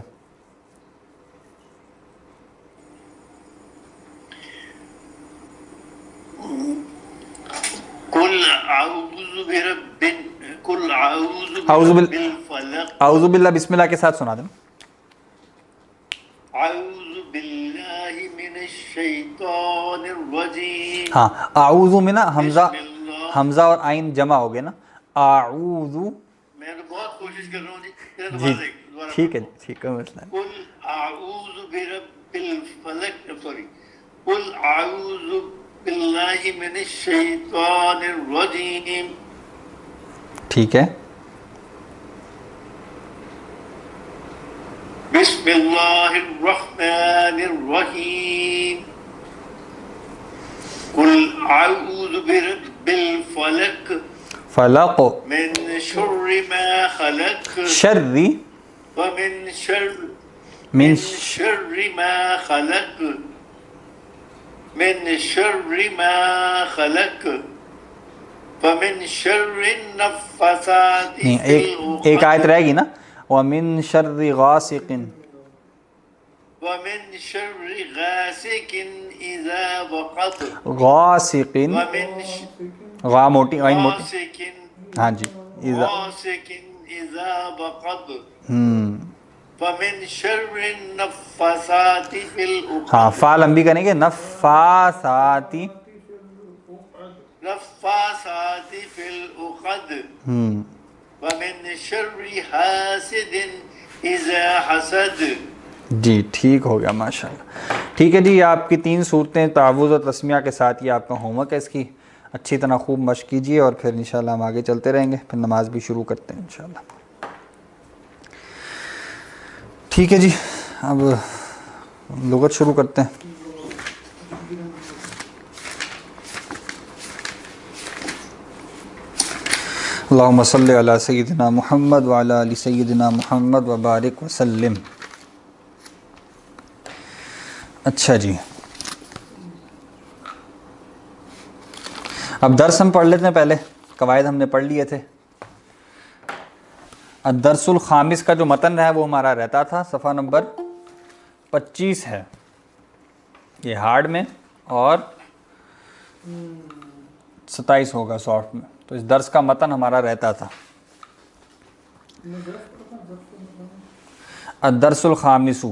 اعوذ باللہ بسم اللہ کے ساتھ سنا دیں. اعوذ باللہ من الشیطان الرجیم. ہاں اعوذ میں نا حمزہ اور عین جمع ہو گئے نا. اعوذ میں تو بہت کوشش کر رہا ہوں جی ٹھیک ہے جی ٹھیک ہے مسئلہ. قل اعوذ برب الفلق سوری قل اعوذ باللہ من الشیطان الرجیم. ٹھیک ہے بسم اللہ الرحمن الرحیم. قل اعوذ برب الفلق فلق من شر ما خلق شر ومن شر من شر ما خلق من شر ما خلق ومن شر النفاثات نہیں ایک آیت رہے گی نا. ومن شر غاسق ومن شر غاسق اذا وقب. غاسق ومن غا موٹی عین موٹی. غاسق ہاں جی اذا غاسق اذا وقب. ومن شر النفاثات في العقد. ہاں فا لمبی کریں گے. نفاثاتی نفاثات في العقد. ومن شر حاسد اذا حسد. جی ٹھیک ہو گیا ماشاء اللہ. ٹھیک ہے جی یہ آپ کی 3 صورتیں تعوذ اور تسمیہ کے ساتھ یہ آپ کا ہوم ورک ہے. اس کی اچھی طرح خوب مشق کیجیے اور پھر انشاءاللہ ہم آگے چلتے رہیں گے. پھر نماز بھی شروع کرتے ہیں انشاءاللہ. ٹھیک ہے جی اب لغت شروع کرتے ہیں. اللہم صلی علی سیدنا محمد وعلی آل سیدنا محمد وبارک وسلم. اچھا جی اب درس ہم پڑھ لیتے ہیں. پہلے قواعد ہم نے پڑھ لیے تھے. الدرس الخامس کا جو متن ہے وہ ہمارا رہتا تھا صفحہ نمبر 25 ہے یہ ہارڈ میں اور 27 ہوگا سافٹ میں. تو اس درس کا متن ہمارا رہتا تھا الدرس الخامس.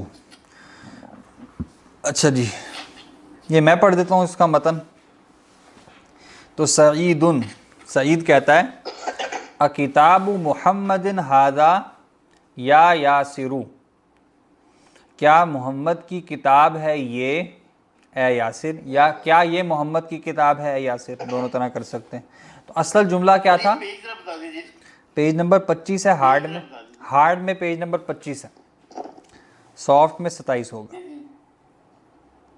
اچھا جی یہ میں پڑھ دیتا ہوں اس کا متن. تو سعید کہتا ہے اکتاب محمد ھذا یا یاسر، کیا محمد کی کتاب ہے یہ اے یاسر، یا کیا یہ محمد کی کتاب ہے اے یاسر، دونوں طرح کر سکتے ہیں. تو اصل جملہ کیا تھا؟ پیج ذرا بتا دیجیے. پیج نمبر 25 ہے ہارڈ میں پیج نمبر 25 ہے، سافٹ میں 27 ہوگا.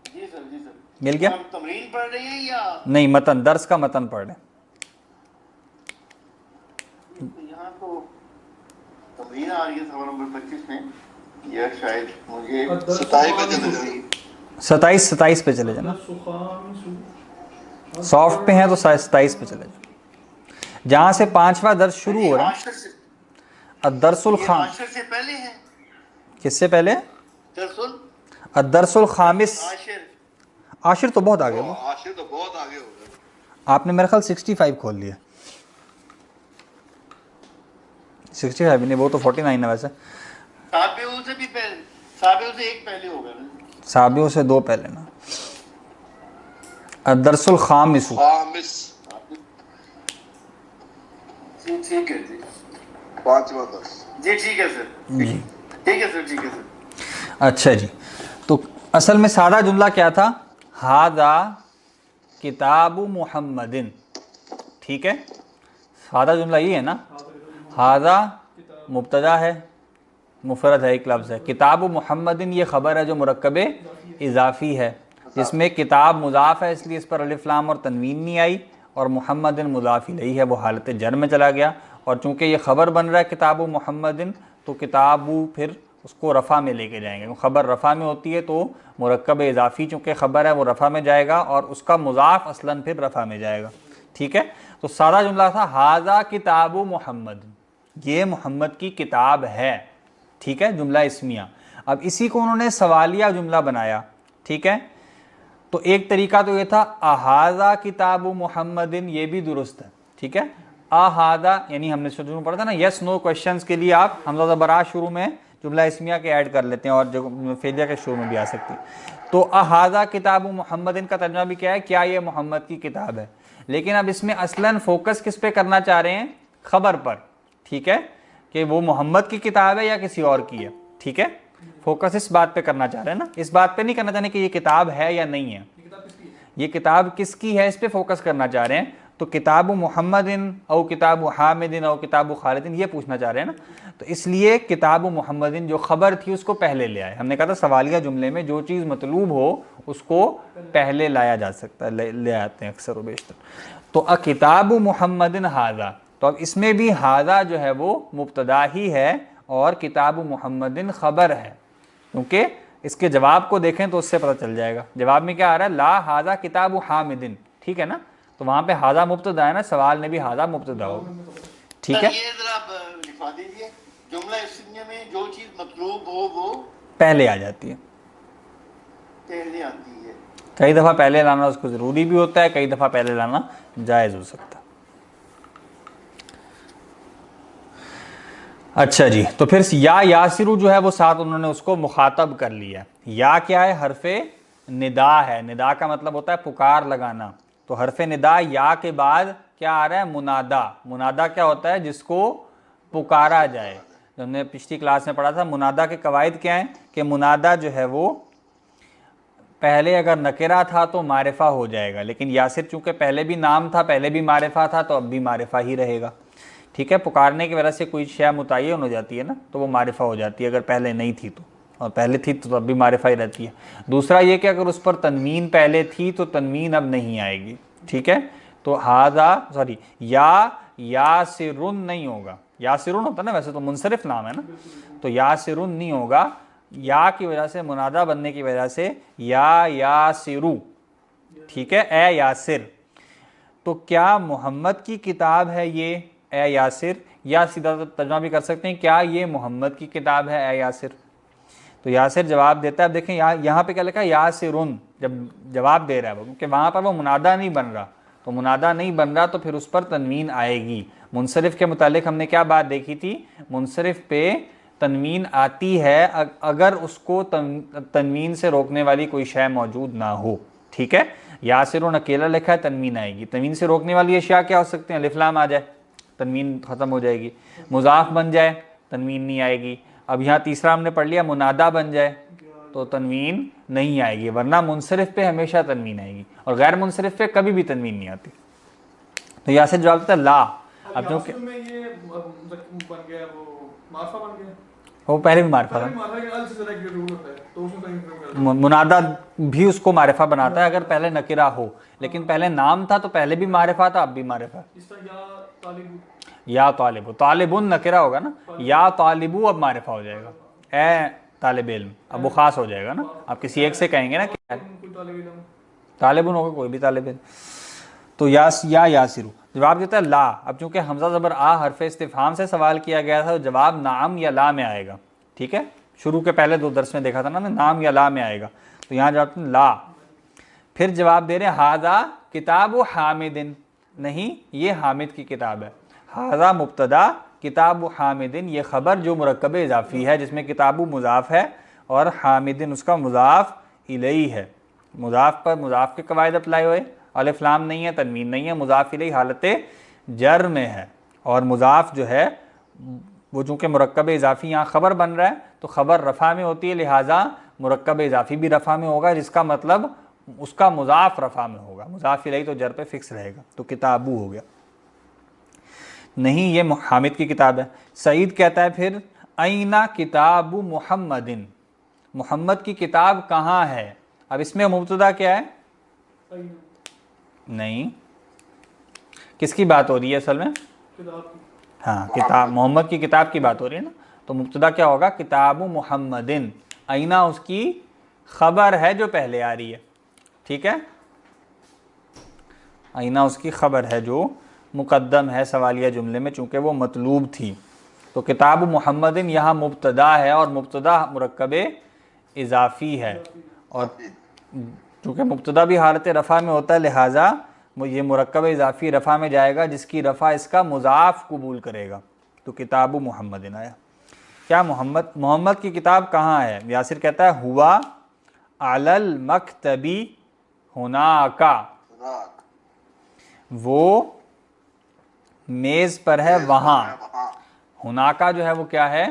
جی سر جی سر. مل گیا؟ ہم تمرین پڑھ رہے ہیں یا نہیں، متن، درس کا متن پڑھ لیں. یہاں تو تمرین آ رہی ہے سوال نمبر 25 میں، یا شاید مجھے 27 پہ چلے جائیں. 27 پہ چلے جانا. سافٹ پہ ہیں تو 27 پہ چلے جانا، جہاں سے 5واں درس شروع ہو رہا ہے. عاشر سے الدرس الخام، عاشر سے پہلے ہے. کس سے پہلے؟ درس الدرس الخامس. عاشر. عاشر تو بہت آگے ہو، عاشر تو بہت آگے ہو گئے. آپ نے میرے خیال 65 کھول لیا. 65 نہیں، وہ تو 49 ہے ویسے. سابعوں سے بھی پہلے، سابعوں سے ایک پہلے ہوگا نا. سابعوں سے 2 پہلے نا. الدرس الخامس. خامس جی ٹھیک ہے جی. 5واں درس. جی ٹھیک ہے سر. جی ٹھیک ہے سر ٹھیک ہے سر. اچھا جی، تو اصل میں سادہ جملہ کیا تھا؟ ھذا کتاب محمد. ٹھیک ہے، سادہ جملہ یہ ہے نا. ھذا مبتدا ہے، مفرد ہے، ایک لفظ ہے. کتاب محمد یہ خبر ہے جو مرکب اضافی ہے، جس میں کتاب مضاف ہے اس لیے اس پر الف لام اور تنوین نہیں آئی، اور محمد مضاف الیہ ہے، وہ حالت جر میں چلا گیا. اور چونکہ یہ خبر بن رہا ہے کتاب محمد، تو کتاب پھر اس کو رفع میں لے کے جائیں گے. خبر رفع میں ہوتی ہے تو مرکب اضافی چونکہ خبر ہے وہ رفع میں جائے گا، اور اس کا مضاف اصلاً پھر رفع میں جائے گا. ٹھیک ہے، تو سارا جملہ تھا ھذا کتاب محمد، یہ محمد کی کتاب ہے. ٹھیک ہے، جملہ اسمیہ. اب اسی کو انہوں نے سوالیہ جملہ بنایا. ٹھیک ہے، تو ایک طریقہ تو یہ تھا اھذا کتاب محمد، یہ بھی درست ہے. ٹھیک ہے، اھذا یعنی ہم نے شروع میں پڑھا تھا نا یس نو کوشچنز کے لیے آپ حمزہ زبرا شروع میں جملہ اسمیہ کے ایڈ کر لیتے ہیں، اور جو فعلیہ کے شروع میں بھی آ سکتی. تو اھذا کتاب محمد کا ترجمہ بھی کیا ہے؟ کیا یہ محمد کی کتاب ہے. لیکن اب اس میں اصلاً فوکس کس پہ کرنا چاہ رہے ہیں؟ خبر پر. ٹھیک ہے، کہ وہ محمد کی کتاب ہے یا کسی اور کی ہے. ٹھیک ہے، فوکس اس بات پہ کرنا چاہ رہے ہیں نا، اس بات پہ نہیں کرنا چاہ رہے کہ یہ کتاب ہے یا نہیں ہے. یہ کتاب کس کی ہے اس پہ فوکس کرنا چاہ رہے ہیں. تو کتاب محمد او کتاب حامد او کتاب خالد یہ پوچھنا چاہ رہے ہیں نا. تو اس لیے کتاب محمد جو خبر تھی اس کو پہلے لے آئے. ہم نے کہا تھا سوالیہ جملے میں جو چیز مطلوب ہو اس کو پہلے لایا جا سکتا ہے، لے آتے ہیں اکثر و بیشتر. تو کتاب محمد ھذا، تو اب اس میں بھی ھذا جو ہے وہ مبتدا ہی ہے اور کتاب محمد خبر ہے، کیونکہ اس کے جواب کو دیکھیں تو اس سے پتہ چل جائے گا. جواب میں کیا آ رہا ہے؟ لا ھذا کتاب حامد. ٹھیک ہے نا، تو وہاں پہ ھذا مبتدا ہے نا، سوال میں بھی ھذا مبتدا ہوگا. ٹھیک ہے، یہ ذرا لکھوا دیجیے جملہ اسمیہ میں جو چیز مطلوب ہو وہ پہلے آ جاتی ہے. پہلے آتی ہے. کئی دفعہ پہلے لانا اس کو ضروری بھی ہوتا ہے، کئی دفعہ پہلے لانا جائز ہو سکتا ہے. اچھا جی، تو پھر یا یاسر جو ہے وہ ساتھ انہوں نے اس کو مخاطب کر لیا. یا کیا ہے؟ حرف ندا ہے. ندا کا مطلب ہوتا ہے پکار لگانا. تو حرف ندا یا کے بعد کیا آ رہا ہے؟ منادا. منادا کیا ہوتا ہے؟ جس کو پکارا جائے. ہم نے پچھلی کلاس میں پڑھا تھا منادا کے قواعد کیا ہیں، کہ منادا جو ہے وہ پہلے اگر نکرہ تھا تو معرفہ ہو جائے گا، لیکن یاسر چونکہ پہلے بھی نام تھا، پہلے بھی معرفہ تھا، تو اب بھی معرفہ ہی رہے گا. ٹھیک ہے، پکارنے کی وجہ سے کوئی شے متعین ہو جاتی ہے نا، تو وہ معرفہ ہو جاتی ہے اگر پہلے نہیں تھی تو، اور پہلے تھی تو اب بھی معرفہ ہی رہتی ہے. دوسرا یہ کہ اگر اس پر تنوین پہلے تھی تو تنوین اب نہیں آئے گی. ٹھیک ہے، تو یا یاسرن نہیں ہوگا. یاسرن ہوتا نا ویسے تو منصرف نام ہے نا، تو یاسرن نہیں ہوگا. یا کی وجہ سے، منادہ بننے کی وجہ سے یا یاسرو. ٹھیک ہے، اے یاسر. تو کیا محمد کی کتاب ہے یہ اے یاسر، یا سیدھا ترجمہ بھی کر سکتے ہیں کیا یہ محمد کی کتاب ہے اے یاسر. تو یاسر جواب دیتا ہے. اب دیکھیں یہاں پہ کیا لکھا ہے یاسرن, جب جواب دے رہا ہے وہ, کیونکہ وہاں پر وہ منادہ نہیں بن رہا, تو منادہ نہیں بن رہا تو پھر اس پر تنوین آئے گی. منصرف کے متعلق ہم نے کیا بات دیکھی تھی, منصرف پہ تنوین آتی ہے اگر اس کو تنوین سے روکنے والی کوئی شے موجود نہ ہو. ٹھیک ہے, یاسرن اکیلا لکھا ہے تنوین آئے گی. تنوین سے روکنے والی اشیاء کیا ہو سکتے ہیں, الف لام آ جائے تنوین ختم ہو جائے گی, مضاف بن جائے تنوین نہیں آئے گی. اب یہاں تیسرا ہم نے پڑھ لیا منادہ بن جائے تو تنوین نہیں آئے گی, ورنہ منصرف پہ ہمیشہ تنوین آئے گی اور غیر منصرف پہ کبھی بھی تنوین نہیں آتی. تو یہاں سے جواب دیتا ہے لا. اب جو کہ میں یہ بن گیا وہ معرفہ بن گیا, وہ پہلے بھی معرفہ تھا, منادہ بھی اس کو معرفہ بناتا ہے اگر پہلے نکرہ ہو, لیکن پہلے نام تھا تو پہلے بھی معرفہ تھا اب بھی معرفہ. یا طالب, طالبن نکرہ ہوگا نا, یا طالبو اب معرفہ ہو جائے گا, اے طالب علم, اب وہ خاص ہو جائے گا نا. آپ کسی ایک سے کہیں گے نا کہ طالبن ہوگا کوئی بھی طالب علم. تو یا یاسرو جواب دیتا ہے لا. اب چونکہ حمزہ زبر آ حرف استفہام سے سوال کیا گیا تھا تو جواب نعم یا لا میں آئے گا. ٹھیک ہے, شروع کے پہلے 2 درس میں دیکھا تھا نا, نام یا لا میں آئے گا, تو یہاں جواب لا. پھر جواب دے رہے ہیں ھذا کتاب حامد, نہیں یہ حامد کی کتاب ہے. ھذا مبتدا کتاب حامد, یہ خبر جو مرکب اضافی ہے جس میں کتاب مضاف ہے اور حامد اس کا مضاف الیہ ہے. مضاف پر مضاف کے قواعد اپلائی ہوئے, الف لام نہیں ہے, تنوین نہیں ہے, مضاف الیہ حالت جر میں ہے, اور مضاف جو ہے وہ چونکہ مرکب اضافی یہاں خبر بن رہا ہے تو خبر رفع میں ہوتی ہے, لہٰذا مرکب اضافی بھی رفع میں ہوگا, جس کا مطلب اس کا مضاف رفع میں ہوگا. مضاف الیہ تو جر پہ فکس رہے گا, تو کتابو ہو گیا. نہیں یہ حامد کی کتاب ہے. سعید کہتا ہے پھر اینہ کتاب محمد, محمد کی کتاب کہاں ہے. اب اس میں مبتدا کیا ہے, نہیں کس کی بات ہو رہی ہے اصل میں, ہاں کتاب محمد کی کتاب کی بات ہو رہی ہے نا, تو مبتدا کیا ہوگا کتاب محمد, اینہ اس کی خبر ہے جو پہلے آ رہی ہے. ٹھیک ہے, اینہ اس کی خبر ہے جو مقدم ہے سوالیہ جملے میں, چونکہ وہ مطلوب تھی. تو کتاب محمد یہاں مبتدا ہے اور مبتدا مرکب اضافی ہے, اور چونکہ مبتدا بھی حالت رفع میں ہوتا ہے لہٰذا یہ مرکب اضافی رفع میں جائے گا جس کی رفع اس کا مضاف قبول کرے گا. تو کتاب محمد آیا. کیا محمد کی کتاب کہاں ہے. یاسر کہتا ہے ہوا علی المکتبی ہناکا, وہ میز پر ہے وہاں. ہناکا جو ہے وہ کیا ہے,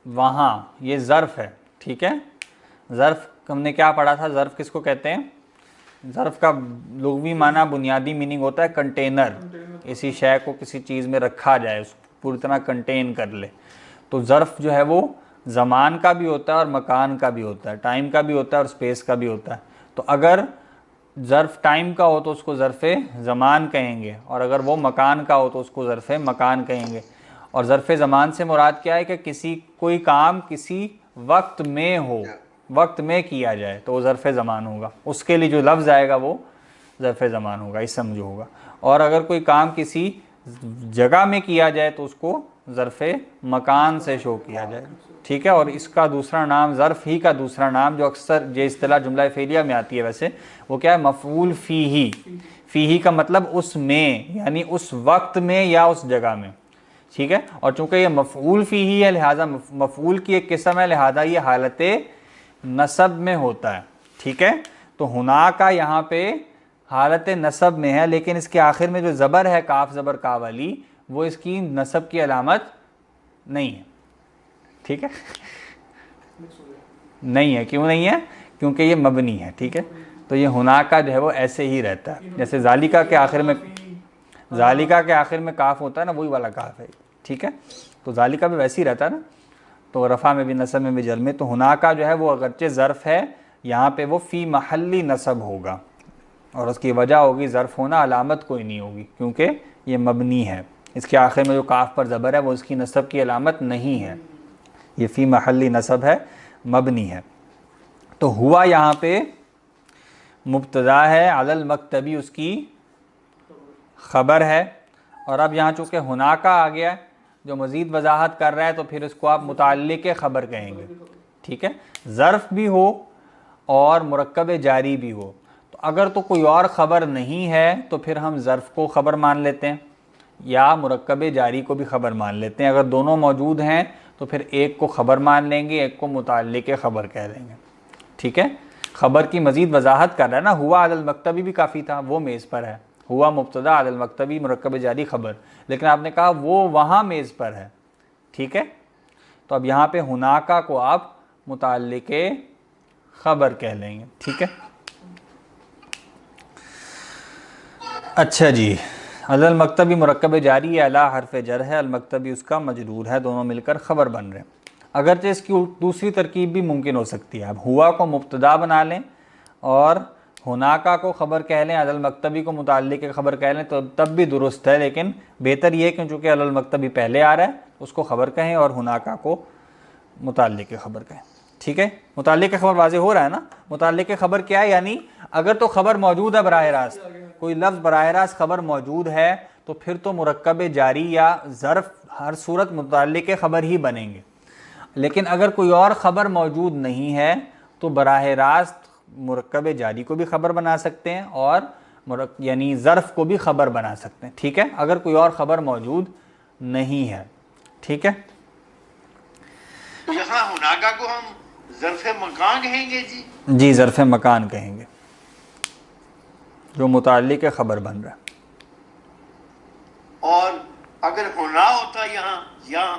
وہاں, یہ ظرف ہے. ٹھیک ہے, ظرف ہم نے کیا پڑھا تھا, ظرف کس کو کہتے ہیں, ظرف کا لغوی معنی بنیادی میننگ ہوتا ہے کنٹینر, اسی شے کو کسی چیز میں رکھا جائے, اس کو پوری طرح کنٹین کر لے. تو ظرف جو ہے وہ زمان کا بھی ہوتا ہے اور مکان کا بھی ہوتا ہے, ٹائم کا بھی ہوتا ہے اور اسپیس کا بھی ہوتا ہے. تو اگر ظرف ٹائم کا ہو تو اس کو ظرف زمان کہیں گے, اور اگر وہ مکان کا ہو تو اس کو ظرف مکان کہیں گے. اور ظرف زمان سے مراد کیا ہے کہ کوئی کام کسی وقت میں ہو, وقت میں کیا جائے تو وہ ظرف زمان ہوگا, اس کے لیے جو لفظ آئے گا وہ ظرف زمان ہوگا, اس سمجھو ہوگا. اور اگر کوئی کام کسی جگہ میں کیا جائے تو اس کو ظرف مکان سے شو کیا جائے. ٹھیک ہے, اور اس کا دوسرا نام, ظرف ہی کا دوسرا نام جو اکثر یہ اصطلاح جملہ فعلیہ میں آتی ہے ویسے, وہ کیا ہے, مفعول فیہ. فیہ کا مطلب اس میں, یعنی اس وقت میں یا اس جگہ میں. ٹھیک ہے, اور چونکہ یہ مفعول فیہ ہے لہٰذا مفعول کی ایک قسم ہے, لہٰذا یہ حالت نصب میں ہوتا ہے. ٹھیک ہے, تو ہنا کا یہاں پہ حالت نصب میں ہے, لیکن اس کے آخر میں جو زبر ہے کاف زبر کا والی, وہ اس کی نصب کی علامت نہیں ہے. ٹھیک ہے, نہیں ہے. کیوں نہیں ہے, کیونکہ یہ مبنی ہے. ٹھیک ہے, تو یہ ہنا کا جو ہے وہ ایسے ہی رہتا ہے, جیسے ذالکا کے آخر میں, ذالکا کے آخر میں کاف ہوتا ہے نا, وہی والا کاف ہے. ٹھیک ہے, تو ذالکا بھی ویسے ہی رہتا ہے نا, تو رفع میں بھی نصب میں بھی جر میں. تو ہنا کا جو ہے وہ اگرچہ ظرف ہے, یہاں پہ وہ فی محلی نصب ہوگا, اور اس کی وجہ ہوگی ظرف ہونا, علامت کوئی نہیں ہوگی کیونکہ یہ مبنی ہے. اس کے آخر میں جو کاف پر زبر ہے وہ اس کی نصب کی علامت نہیں ہے, یہ فی محلی نصب ہے, مبنی ہے. تو ہوا یہاں پہ مبتدا ہے, علی المکتبی اس کی خبر ہے. اور اب یہاں چونکہ ہناکا آ گیا ہے جو مزید وضاحت کر رہا ہے, تو پھر اس کو آپ متعلق خبر کہیں گے. ٹھیک ہے، ظرف بھی ہو اور مرکب جاری بھی ہو. تو اگر تو کوئی اور خبر نہیں ہے تو پھر ہم ظرف کو خبر مان لیتے ہیں یا مرکب جاری کو بھی خبر مان لیتے ہیں. اگر دونوں موجود ہیں تو پھر ایک کو خبر مان لیں گے، ایک کو متعلق خبر کہہ دیں گے. ٹھیک ہے، خبر کی مزید وضاحت کر رہا ہے نا. ہوا علی المکتبی بھی کافی تھا، وہ میز پر ہے. ہوا مبتدا، علی المکتبی مرکب جاری خبر، لیکن آپ نے کہا وہ وہاں میز پر ہے. ٹھیک ہے، تو اب یہاں پہ ہناکا کو آپ متعلق خبر کہہ لیں گے. ٹھیک ہے، اچھا جی. علی المکتبی مرکب جاری ہے، علی حرف جر ہے، المکتبی اس کا مجرور ہے، دونوں مل کر خبر بن رہے ہیں. اگرچہ اس کی دوسری ترکیب بھی ممکن ہو سکتی ہے. اب ہوا کو مبتدا بنا لیں اور ہناکا کو خبر کہہ لیں، علی المکتبی کو متعلق خبر کہہ لیں تو تب بھی درست ہے، لیکن بہتر یہ کہ چونکہ علی المکتبی پہلے آ رہا ہے اس کو خبر کہیں اور ہناکا کو متعلق خبر کہیں. ٹھیک ہے، متعلق خبر واضح ہو رہا ہے نا. متعلق خبر کیا ہے؟ یعنی اگر تو خبر موجود ہے براہ راست، کوئی لفظ براہ راست خبر موجود ہے تو پھر تو مرکب جاری یا ظرف ہر صورت متعلق خبر ہی بنیں گے. لیکن اگر کوئی اور خبر موجود نہیں ہے تو براہ راست مرکب جاری کو بھی خبر بنا سکتے ہیں اور یعنی ظرف کو بھی خبر بنا سکتے ہیں. ٹھیک ہے، اگر کوئی اور خبر موجود نہیں ہے. ٹھیک ہے، یہاں ہناکا کو ہم ظرف مکان کہیں گے جی؟ جی ظرف مکان کہیں گے جو متعلق خبر بن رہا ہے. اور اگر ہونا ہوتا یہاں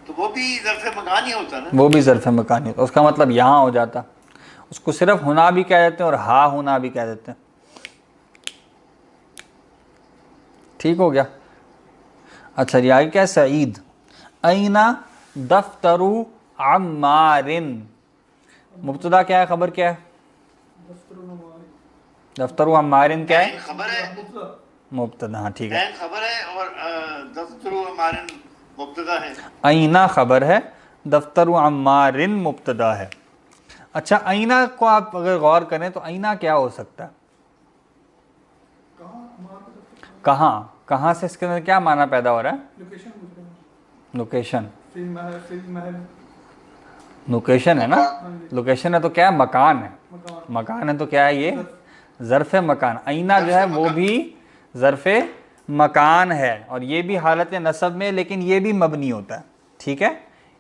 تو وہ بھی ظرف مکان ہی ہوتا نا. وہ بھی ظرف مکان ہی ہوتا، اس کا مطلب یہاں ہو جاتا. اس کو صرف ہونا بھی کہہ دیتے ہیں اور ہا ہونا بھی کہہ دیتے ہیں. ٹھیک ہو گیا. اچھا جی، آگے کیا ہے؟ سعید. اینا دفتر عمار. مبتدا کیا ہے، خبر کیا ہے؟ دفتر عمار کیا ہے؟ خبر ہے، مبتدا. ہاں ٹھیک ہے، این خبر ہے اور دفتر ہمارے مبتدا ہے. اینا خبر ہے، دفتر عمار مبتدا ہے. اچھا، اینا کو آپ اگر غور کریں تو اینا کیا ہو سکتا ہے؟ کہاں. کہاں سے اس کے اندر کیا معنی پیدا ہو رہا ہے؟ لوکیشن. لوکیشن ہے نا. لوکیشن ہے تو کیا ہے؟ مکان ہے. مکان ہے تو کیا ہے؟ یہ ظرف مکان. اینا جو ہے وہ بھی ظرف مکان ہے اور یہ بھی حالت نصب میں، لیکن یہ بھی مبنی ہوتا ہے. ٹھیک ہے،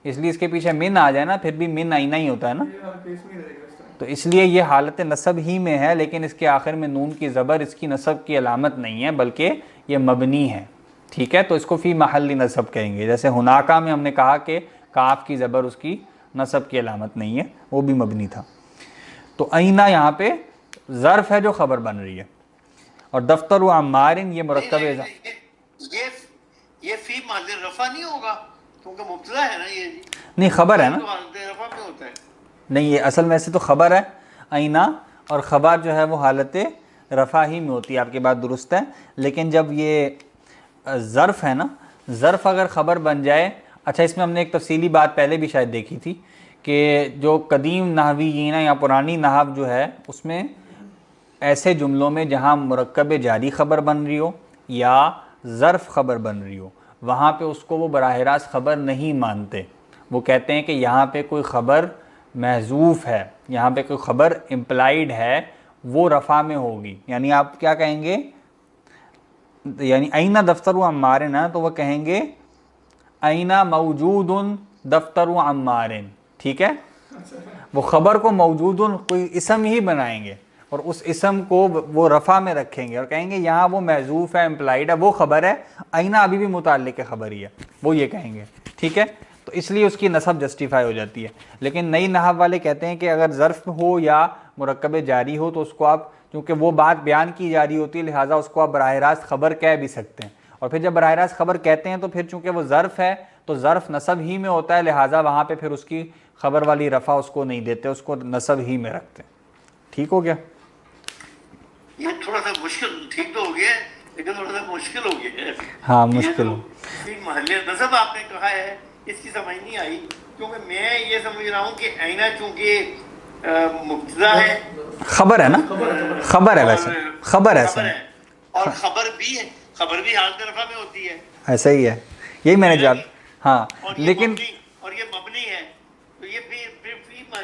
اس لیے اس کے پیچھے من آ جائے نا پھر بھی من اینا ہی ہوتا ہے نا. تو اس لیے یہ حالت نصب ہی میں ہے، لیکن اس کے آخر میں نون کی زبر اس کی نصب کی علامت نہیں ہے بلکہ یہ مبنی ہے. ٹھیک ہے، تو اس کو فی محل نصب کہیں گے. جیسے ہناکا میں ہم نے کہا کہ کاف کی زبر اس کی نصب کی علامت نہیں ہے، وہ بھی مبنی تھا. تو اینا یہاں پہ ظرف ہے جو خبر بن رہی ہے. اور دفتر و عمار یہ مرکب یہ فی محل رفع نہیں ہوگا کیونکہ مبتدا ہے نا یہ. نہیں، خبر ہے نا. رفع میں ہوتا ہے. نہیں، یہ اصل میں سے تو خبر ہے اینا، اور خبر جو ہے وہ حالت رفع ہی میں ہوتی ہے. آپ کی بات درست ہے، لیکن جب یہ ظرف ہے نا، ظرف اگر خبر بن جائے. اچھا، اس میں ہم نے ایک تفصیلی بات پہلے بھی شاید دیکھی تھی کہ جو قدیم نحویین یا پرانی نحو جو ہے اس میں ایسے جملوں میں جہاں مرکب جاری خبر بن رہی ہو یا ظرف خبر بن رہی ہو وہاں پہ اس کو وہ براہ راست خبر نہیں مانتے. وہ کہتے ہیں کہ یہاں پہ کوئی خبر محذوف ہے، یہاں پہ کوئی خبر امپلائیڈ ہے، وہ رفع میں ہوگی. یعنی آپ کیا کہیں گے؟ یعنی اینا دفتر و عمار نا تو وہ کہیں گے اینا موجود دفتر و عمار. ٹھیک ہے، وہ خبر کو موجود کوئی اسم ہی بنائیں گے اور اس اسم کو وہ رفع میں رکھیں گے اور کہیں گے یہاں وہ محذوف ہے، امپلائیڈ ہے، وہ خبر ہے. اینا ابھی بھی متعلق خبر ہی ہے، وہ یہ کہیں گے. ٹھیک ہے، تو اس لیے اس کی نصب جسٹیفائی ہو جاتی ہے. لیکن نئی نحو والے کہتے ہیں کہ اگر ظرف ہو یا مرکب جاری ہو تو اس کو آپ، کیونکہ وہ بات بیان کی جا رہی ہوتی ہے لہٰذا اس کو آپ براہ راست خبر کہہ بھی سکتے ہیں. اور پھر جب براہ راست خبر کہتے ہیں تو پھر چونکہ وہ ظرف ہے تو ظرف نصب ہی میں ہوتا ہے، لہٰذا وہاں پہ پھر اس کی خبر والی رفع اس کو نہیں دیتے، اس کو نصب ہی میں رکھتے ہیں. ٹھیک ہو گیا؟ یہ تھوڑا سا مشکل، ٹھیک تو ہو گیا لیکن تھوڑا سا مشکل ہو گیا ہے. ہاں مشکل. محل نصب آپ نے کہا ہے اس کی سمجھ نہیں آئی کیونکہ میں یہ سمجھ رہا ہوں کہ اینا چونکہ مبتدا ہے، خبر ہے نا، خبر ہے، ویسے خبر ہے خبر ہے اور خبر بھی حالت رفع میں ہوتی ہے. ایسا ہی ہے، یہی میں نے جواب. ہاں اور لیکن یہ مبنی ہے تو یہ پھر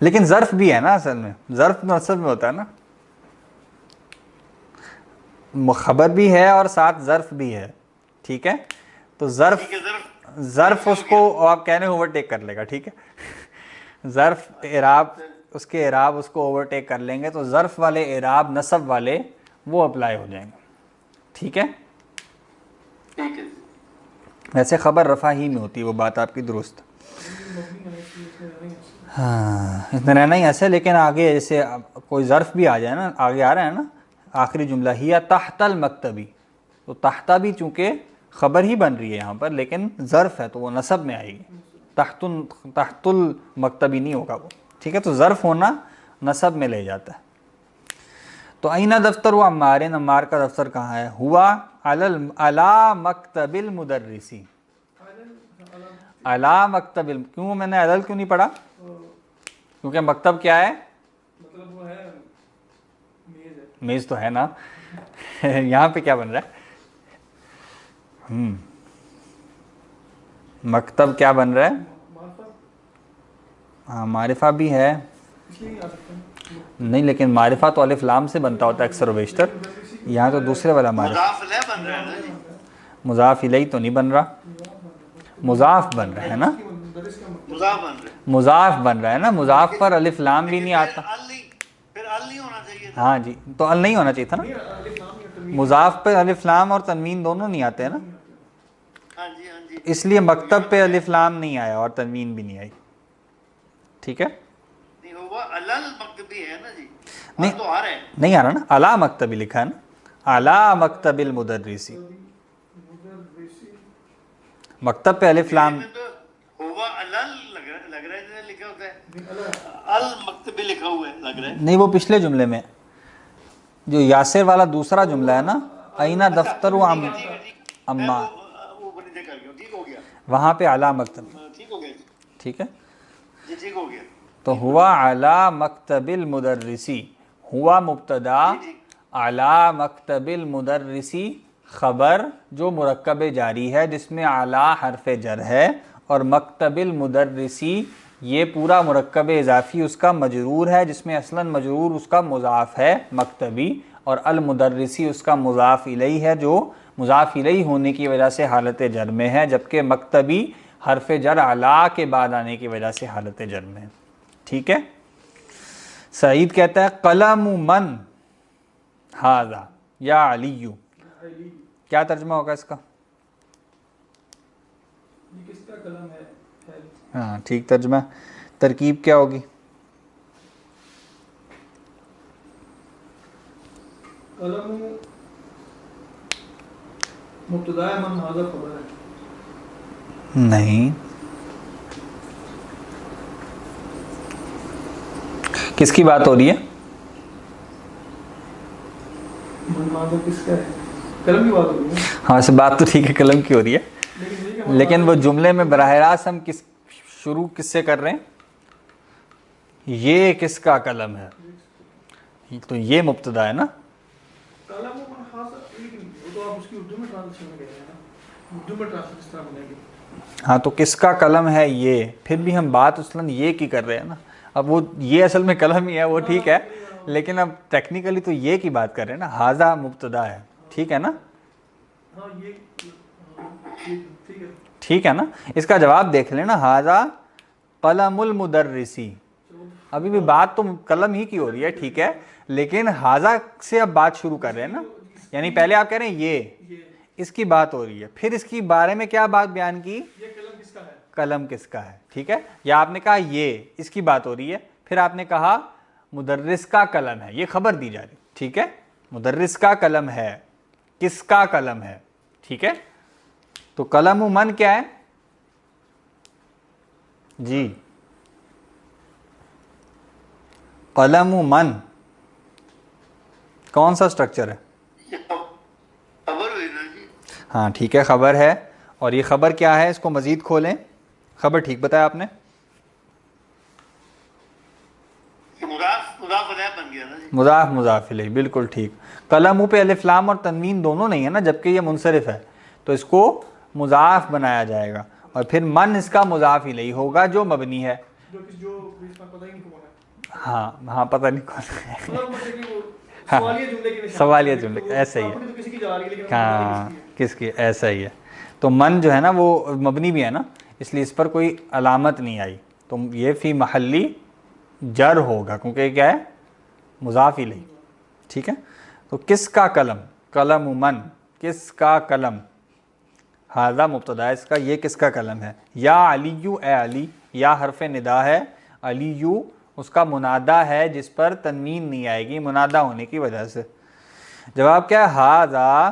لیکن ظرف بھی ہے نا، اصل میں ظرف نصب میں ہوتا ہے نا، خبر بھی ہے اور ساتھ ظرف بھی ہے، ٹھیک ہے؟ تو ظرف ٹھیک ہے ظرف ظرف اس کو آپ کہنے اوور ٹیک کر لے گا، ٹھیک ہے؟ ظرف اعراب اس کے اعراب اس کو اوور ٹیک کر لیں گے، تو ظرف والے اعراب نصب والے وہ اپلائی ہو جائیں گے، ٹھیک ہے؟ ٹھیک ہے ویسے خبر رفع ہی میں ہوتی ہے، وہ بات آپ کی درست۔ ہاں اس میں رہنا ہی ایسے، لیکن آگے جیسے کوئی ظرف بھی آ جائے نا، آگے آ رہا ہے نا آخری جملہ ہی تحت المکتبی، تو تحت بھی چونکہ خبر ہی بن رہی ہے یہاں پر لیکن ظرف ہے تو وہ نصب میں آئے گی، تحت المکتبی نہیں ہوگا وہ، ٹھیک ہے؟ تو ظرف ہونا نصب میں لے جاتا ہے۔ تو اینہ دفتر و عمار، عمار کا دفتر کہاں ہے؟ ہوا علی مکتب المدرسی، علی مکتب کیوں میں نے عدل کیوں نہیں پڑھا؟ کیونکہ مکتب کیا ہے؟ مطلب وہ ہے میز ہے، میز تو ہے نا یہاں پہ کیا بن رہا ہے؟ مکتب کیا بن رہا ہے؟ ہاں معرفہ بھی ہے، اس لیے نہیں آ سکتا نہیں لیکن معرفہ تو الف لام سے بنتا ہوتا ہے اکثر و بیشتر، یہاں تو دوسرے والا معرفہ، مضاف لہ بن رہا ہے نا جی، مضاف الیہ تو نہیں بن رہا، مضاف بن رہا ہے نا، مضاف بن رہا ہے، مضاف بن رہا ہے نا، مضاف پر الف لام بھی نہیں آتا، پھر ال نہیں ہونا چاہیے تھا۔ ہاں جی تو ال نہیں ہونا چاہیے تھا نا، مضاف پہ الف لام اور تنوین دونوں نہیں آتے ہیں نا، ہاں جی ہاں جی، اس لیے مکتب پہ الف لام نہیں آیا اور تنوین بھی نہیں آئی، ٹھیک ہے؟ نہیں ہوا الل مکتبی ہے نا جی، نہیں تو آ رہا ہے نہیں آ رہا نا، اعلیٰ مکتبی لکھا ہے نا، اعلیٰ مکتب المدرسی، مکتب پہ الف لام، میں تو ہوا الل لگ رہا ہے جیسے لکھا ہوتا ہے، ال مکتبی لکھا ہوا ہے لگ رہا ہے۔ نہیں وہ پچھلے جملے میں جو یاسر والا دوسرا جملہ ہے نا، اینہ دفتر و اما، وہ بنی جگہ کر گیا، ٹھیک ہو گیا، وہاں پہ اعلیٰ مکتب، ٹھیک ہو گیا جی، ٹھیک ہے؟ جی ٹھیک ہو گیا، تو ہوا اعلیٰ مکتب المدرسی، ہوا مبتدا، اعلیٰ مکتب المدرسی خبر جو مرکب جاری ہے جس میں اعلیٰ حرف جر ہے، اور مکتب المدرسی یہ پورا مرکب اضافی اس کا مجرور ہے جس میں اصلاً مجرور اس کا مضاف ہے مکتبی، اور المدرسی اس کا مضاف الیہ ہے جو مضاف الیہ ہونے کی وجہ سے حالت جر میں ہے، جبکہ مکتبی حرف جر اعلیٰ کے بعد آنے کی وجہ سے حالت جر میں ہے، ٹھیک ہے؟ سعید کہتا ہے قلم من ھذا یا علی، کیا ترجمہ ہوگا اس کا؟ یہ کس کا قلم ہے؟ ہاں ٹھیک ترجمہ، ترکیب کیا ہوگی؟ قلم مبتدا ہے، من ھذا خبر ہے، نہیں، کس کی بات ہو رہی ہے؟ من ھذا کس کا ہے؟ قلم کی بات ہو رہی ہے، ہاں سے بات تو ٹھیک ہے قلم کی ہو رہی ہے، لیکن یہ کہ لیکن وہ جملے میں براہ راست ہم شروع کس سے کر رہے ہیں؟ یہ کس کا قلم ہے، تو یہ مبتدا ہے نا، قلم من ھذا، لیکن وہ تو آپ اس کی اردو میں ٹرانسلیشن میں کہہ رہے ہیں نا، اردو میں ٹرانسلیشن اس طرح بنے گی، ہاں تو کس کا قلم ہے یہ، پھر بھی ہم بات اصلاً یہ کی کر رہے ہیں نا، اب وہ یہ اصل میں قلم ہی ہے وہ ٹھیک ہے، لیکن اب ٹیکنیکلی تو یہ کی بات کر رہے ہیں نا، ھذا مبتدا ہے، ٹھیک ہے نا؟ ہاں یہ ٹھیک ہے، ٹھیک ہے نا؟ اس کا جواب دیکھ لینا، ھذا قلم المدرسی، ابھی بھی بات تو قلم ہی کی ہو رہی ہے، ٹھیک ہے، لیکن ھذا سے اب بات شروع کر رہے ہیں نا، یعنی پہلے آپ کہہ رہے ہیں یہ اس کی بات ہو رہی ہے، پھر اس کی بارے میں کیا بات بیان کی؟ یہ قلم کس کا ہے، قلم کس کا ہے، ٹھیک ہے؟ یا آپ نے کہا یہ اس کی بات ہو رہی ہے، پھر آپ نے کہا مدرس کا قلم ہے، یہ خبر دی جا رہی، ٹھیک ہے؟ مدرس کا قلم ہے، کس کا قلم ہے، ٹھیک ہے؟ تو قلم و من کیا ہے جی؟ قلم و من کون سا سٹرکچر ہے؟ خبر ہوئی نا جی، ہاں ٹھیک ہے خبر ہے، اور یہ خبر کیا ہے؟ اس کو مزید کھولیں، خبر ٹھیک بتایا آپ نے، مضاف علیہ بن گیا نا جی، مضاف مضاف الیہ، بالکل ٹھیک، قلم پہ الف لام اور تنوین دونوں نہیں ہے نا، جبکہ یہ منصرف ہے تو اس کو مضاف بنایا جائے گا، اور پھر من اس کا مضاف الیہ ہوگا جو مبنی ہے، جو بیچ میں پتہ ہی نہیں کون ہے. ہاں پتہ نہیں کون ہے. مطلب مجھے کہ وہ ہاں سوالیہ جملے کے نشان. سوالیہ جملے ایسا ہی اپنی تو کسی کی جا رہی ہے لیکن ہاں کس کی ایسا ہی ہے. تو من جو ہے نا وہ مبنی بھی ہے نا, اس لیے اس پر کوئی علامت نہیں آئی, تو یہ فی محلی جر ہوگا کیونکہ یہ کیا ہے مضاف الیہ. ٹھیک ہے, تو کس کا قلم, قلم من, کس کا قلم, ھذا مبتدا اس کا, یہ کس کا قلم ہے. یا علیو, اے علی, یا حرف ندا ہے, علیو اس کا منادا ہے جس پر تنوین نہیں آئے گی منادا ہونے کی وجہ سے. جواب کیا ہے, ھذا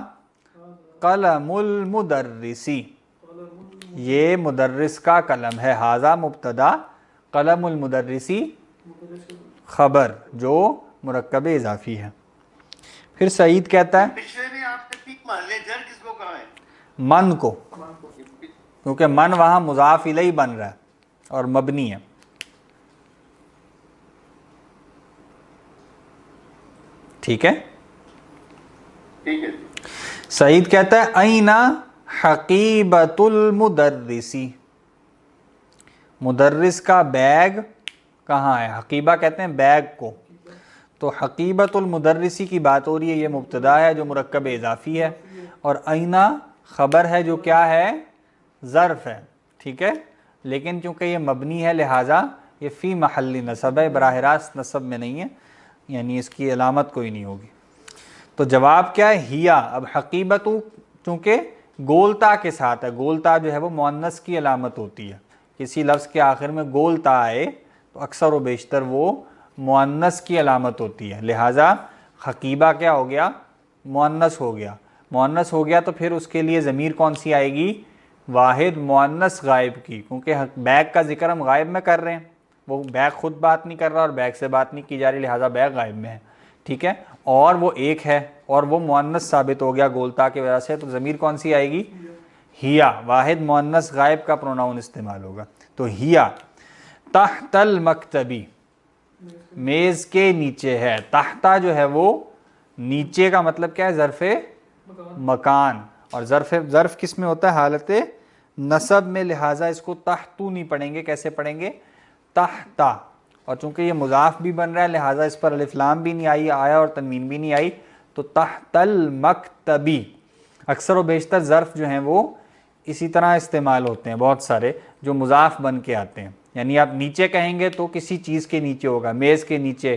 قلم المدرسی, یہ مدرس کا قلم ہے. ھذا مبتدا, قلم المدرسی خبر جو مرکب اضافی ہے. پھر سعید کہتا ہے پچھلے میں آپ نے فی محل جر کس کو کہا ہے؟ من کو, کیونکہ من وہاں مضاف الیہ بن رہا ہے اور مبنی ہے. ٹھیک ہے, ٹھیک ہے. سعید کہتا ہے این حقیبۃ المدرسی, مدرس کا بیگ کہاں ہے. حقیبہ کہتے ہیں بیگ کو, تو حقیبۃ المدرسی کی بات ہو رہی ہے, یہ مبتدا ہے جو مرکب اضافی ہے, اور این خبر ہے جو کیا ہے ظرف ہے. ٹھیک ہے, لیکن چونکہ یہ مبنی ہے لہٰذا یہ فی محل نصب ہے, براہ راست نصب میں نہیں ہے, یعنی اس کی علامت کوئی نہیں ہوگی. تو جواب کیا ہے ہیا. اب حقیبت چونکہ گولتا کے ساتھ ہے, گولتا جو ہے وہ مؤنث کی علامت ہوتی ہے. کسی لفظ کے آخر میں گولتا آئے تو اکثر و بیشتر وہ مؤنث کی علامت ہوتی ہے, لہٰذا حقیبہ کیا ہو گیا مؤنث ہو گیا. مؤنث ہو گیا تو پھر اس کے لیے ضمیر کون سی آئے گی, واحد مؤنث غائب کی, کیونکہ بیگ کا ذکر ہم غائب میں کر رہے ہیں, وہ بیگ خود بات نہیں کر رہا اور بیگ سے بات نہیں کی جا رہی, لہٰذا بیگ غائب میں ہے. ٹھیک ہے, اور وہ ایک ہے اور وہ مؤنث ثابت ہو گیا گولتا کی وجہ سے, تو ضمیر کون سی آئے گی ہیا, واحد مؤنث غائب کا پروناؤن استعمال ہوگا. تو ہیا تحت المکتبی, میز کے نیچے ہے. تحتا جو ہے وہ نیچے کا مطلب کیا ہے ظرف مکان, اور ظرف کس میں ہوتا ہے حالت نصب میں, لہٰذا اس کو تحتو نہیں پڑھیں گے, کیسے پڑھیں گے تحتا. اور چونکہ یہ مضاف بھی بن رہا ہے لہٰذا اس پر الف لام بھی نہیں آیا اور تنوین بھی نہیں آئی, تو تحت المکتبی. اکثر و بیشتر ظرف جو ہیں وہ اسی طرح استعمال ہوتے ہیں, بہت سارے جو مضاف بن کے آتے ہیں. یعنی آپ نیچے کہیں گے تو کسی چیز کے نیچے ہوگا, میز کے نیچے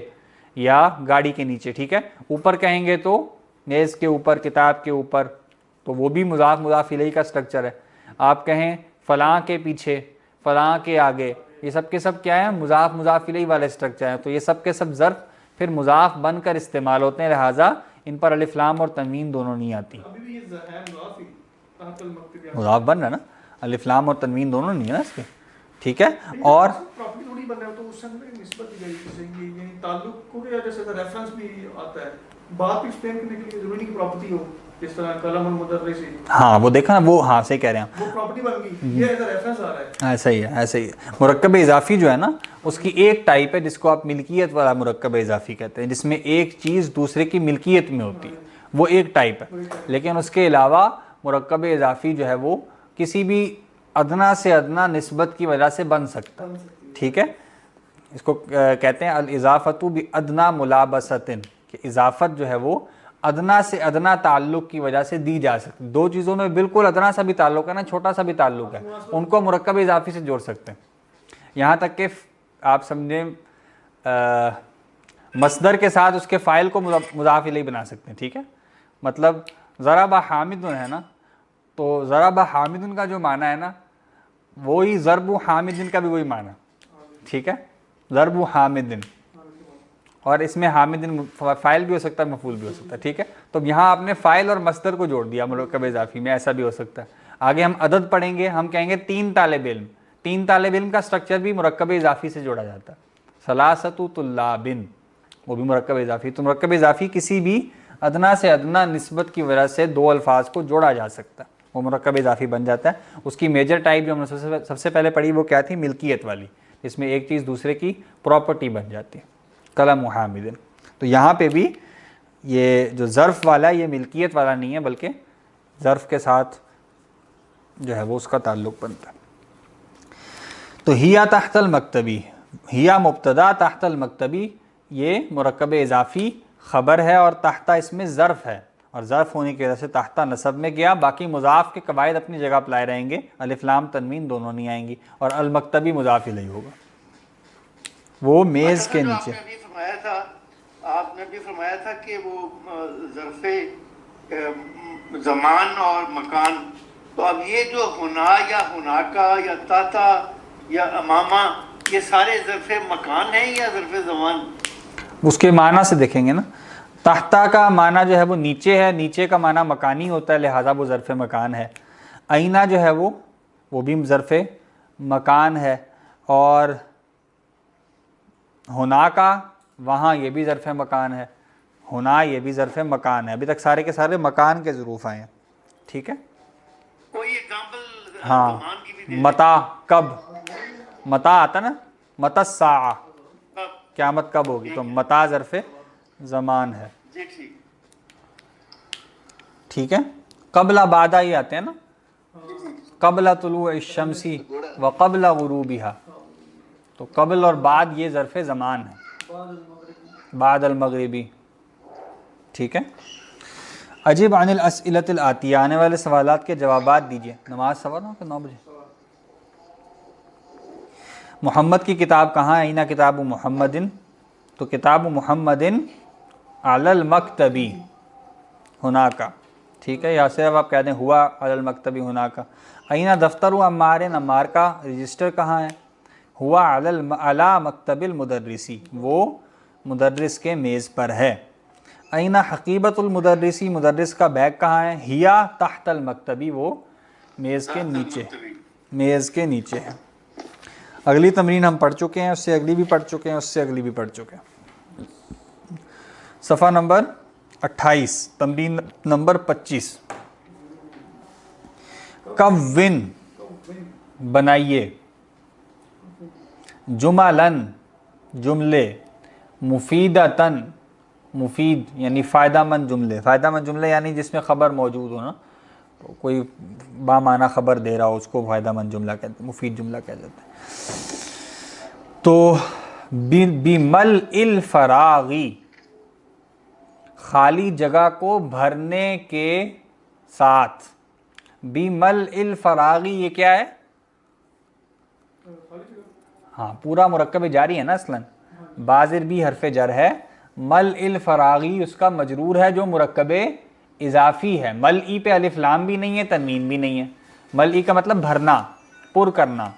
یا گاڑی کے نیچے. ٹھیک ہے, اوپر کہیں گے تو میز کے اوپر, کتاب کے اوپر, تو وہ بھی مضاف الیہ کا سٹرکچر ہے. آپ کہیں فلاں کے پیچھے, فلاں کے آگے, یہ سب کے سب کیا ہے مضاف الیہ والے سٹرکچر ہیں. تو یہ سب کے سب ظرف پھر مضاف بن کر استعمال ہوتے ہیں, لہٰذا ان پر الف لام اور تنوین دونوں نہیں آتی. ابھی بھی یہ ہے مضاف ہی تحت المکتب مضاف بن رہا ہے نا, الف لام اور تنوین دونوں نہیں ہے نا اس کے. ٹھیک ہے, اور پراپرٹی تھوڑی بن رہا ہے تو اس سے نسبت دی گئی کسی یعنی تعلق کو یا جیسے ریفرنس بھی آتا ہے, بات بھی ایکسپلین کرنے کے لیے ضروری نہیں کہ پراپرٹی ہو, جس طرح قلم المدرسی, ہاں وہ دیکھا نا, وہ ہاں صحیح کہہ رہے ہیں, وہ پراپرٹی بن گئی, یہ ایز اے ریفرنس آ رہا ہے. ایسا ہی ہے, ایسا ہی ہے. مرکب اضافی جو ہے نا اس کی ایک ٹائپ ہے جس کو آپ ملکیت والا مرکب اضافی کہتے ہیں, جس میں ایک چیز دوسرے کی ملکیت میں ہوتی ہے, وہ ایک ٹائپ ہے. لیکن اس کے علاوہ مرکب اضافی جو ہے وہ کسی بھی ادنا سے ادنا نسبت کی وجہ سے بن سکتا ہے. ٹھیک ہے, اس کو کہتے ہیں الاضافۃ بادنا ملابسۃ, کہ اضافت جو ہے وہ ادنا سے ادنا تعلق کی وجہ سے دی جا سکتی. دو چیزوں میں بالکل ادنا سا بھی تعلق ہے نا, چھوٹا سا بھی تعلق ہے, ان کو مرکب اضافی سے جوڑ سکتے ہیں. یہاں تک کہ آپ سمجھیں مصدر کے ساتھ اس کے فاعل کو مضاف الیہ بنا سکتے ہیں. ٹھیک ہے, مطلب ضرب حامد ہے نا, تو ضرب حامد کا جو معنی ہے نا وہی ضرب حامد کا بھی وہی معنی. ٹھیک ہے, ضرب حامد, اور اس میں حامد فاعل بھی ہو سکتا ہے مفعول بھی ہو سکتا ہے. ٹھیک ہے, تو یہاں آپ نے فاعل اور مصدر کو جوڑ دیا مرکب اضافی میں, ایسا بھی ہو سکتا ہے. آگے ہم عدد پڑھیں گے, ہم کہیں گے 3 طالب علم. 3 طالب علم کا سٹرکچر بھی مرکب اضافی سے جوڑا جاتا ہے. ثلاثۃ طلاب, وہ بھی مرکب اضافی. تو مرکب اضافی کسی بھی ادنا سے ادنا نسبت کی وجہ سے دو الفاظ کو جوڑا جا سکتا ہے, وہ مرکب اضافی بن جاتا ہے. اس کی میجر ٹائپ جو ہم نے سب سے پہلے پڑھی وہ کیا تھی, ملکیت والی, اس میں ایک چیز دوسرے کی پراپرٹی بن جاتی ہے, قلم حامد. تو یہاں پہ بھی یہ جو ظرف والا یہ ملکیت والا نہیں ہے, بلکہ ظرف کے ساتھ جو ہے وہ اس کا تعلق بنتا ہے. تو ہیا تحت المکتبی, ہیا مبتدا تحت المکتبی، یہ مرکب اضافی خبر ہے اور تحت اس میں ظرف ہے، اور ظرف ہونے کی وجہ سے تحت نصب میں گیا۔ باقی مضاف کے قواعد اپنی جگہ اپلائے رہیں گے، الف لام تنوین دونوں نہیں آئیں گی، اور المکتبی مضاف الیہ ہوگا، وہ میز کے جو نیچے۔ آپ نے بھی فرمایا تھا کہ وہ ظرف زمان اور مکان، تو اب یہ جو ہونا یا ہناکا یا تاتا یا اماما، یہ سارے ظرف مکان ہیں یا ظرف زمان؟ اس کے معنی سے دیکھیں گے نا، تحتا کا معنی جو ہے وہ نیچے ہے، نیچے کا معنی مکانی ہوتا ہے، لہٰذا وہ ظرف مکان ہے۔ آئینہ جو ہے وہ بھی ظرف مکان ہے، اور ہونا کا وہاں یہ بھی ظرف مکان ہے، ہونا یہ بھی ظرف مکان ہے۔ ابھی تک سارے کے سارے مکان کے ظروف آئے ہیں، ٹھیک ہے۔ کوئی ایگزامپل ہاں، زمان کی بھی دے متا کب، متا آتا نا، متا الساعہ، دیں۔ قیامت کب ہوگی، تو متا ظرف زمان ہے، جی ٹھیک۔ ٹھیک ہے۔ قبل بعد یہ آتے ہیں نا، قبل طلوع الشمس و قبل غروبها، تو قبل اور بعد یہ ظرف زمان ہے، بعد المغربی، ٹھیک ہے۔ اجب عن الاسئلۃ الآتیہ، آنے والے سوالات کے جوابات دیجیے۔ نماز سوال ہو کہ 9 بجے؟ محمد کی کتاب کہاں ہے؟ اینا کتاب محمد، تو کتاب محمد علی المکتبی ہناکا، ٹھیک ہے۔ یا صرف آپ کہہ دیں ہوا علی المکتبی ہناکا۔ اینا دفتر عمار، عمار کا رجسٹر کہاں ہے؟ ہوا علی مکتب المدرسی، وہ مدرس کے میز پر ہے۔ اینا حقیبۃ المدرسی، مدرس کا بیگ کہاں ہے؟ ہیا تحت المکتبی، وہ میز کے نیچے، میز کے نیچے ہے۔ اگلی تمرین ہم پڑھ چکے ہیں، اس سے اگلی بھی پڑھ چکے ہیں، اس سے اگلی بھی پڑھ چکے ہیں۔ صفحہ نمبر 28، تمرین نمبر 25۔ کون، بنائیے، جملن، جملے، مفیدتن، مفید یعنی فائدہ مند جملے، فائدہ مند جملے یعنی جس میں خبر موجود ہو نا، تو کوئی بامعنی خبر دے رہا ہو اس کو فائدہ مند جملہ کہتے ہیں، مفید جملہ کہہ دیتے ہیں۔ تو بمل الفراغی، خالی جگہ کو بھرنے کے ساتھ، بمل الفراغی یہ کیا ہے؟ ہاں، پورا مرکب جاری ہے نا اصلاً، بازر بھی حرف جر ہے، مل الفراغی اس کا مجرور ہے جو مرکب اضافی ہے۔ مل ای پہ الف لام بھی نہیں ہے، تنوین بھی نہیں ہے۔ مل ای کا مطلب بھرنا، پر کرنا،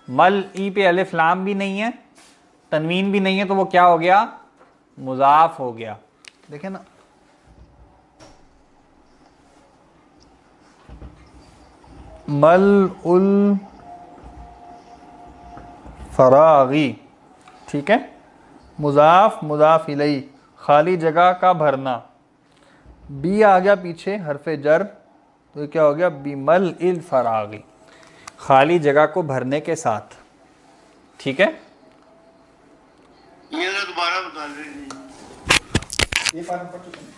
مل ای پہ الف لام بھی نہیں ہے، تنوین بھی نہیں ہے، تو وہ کیا ہو گیا؟ مضاف ہو گیا۔ دیکھیں نا، مل الفراغی، ٹھیک ہے، مضاف مضاف الیہ، خالی جگہ کا بھرنا، بی آ گیا پیچھے حرف جر، تو یہ کیا ہو گیا؟ بمل الفراغی، خالی جگہ کو بھرنے کے ساتھ، ٹھیک ہے۔ یہ ذرا دوبارہ بتا دیں۔ یہ پارٹ پڑھ چکے ہیں۔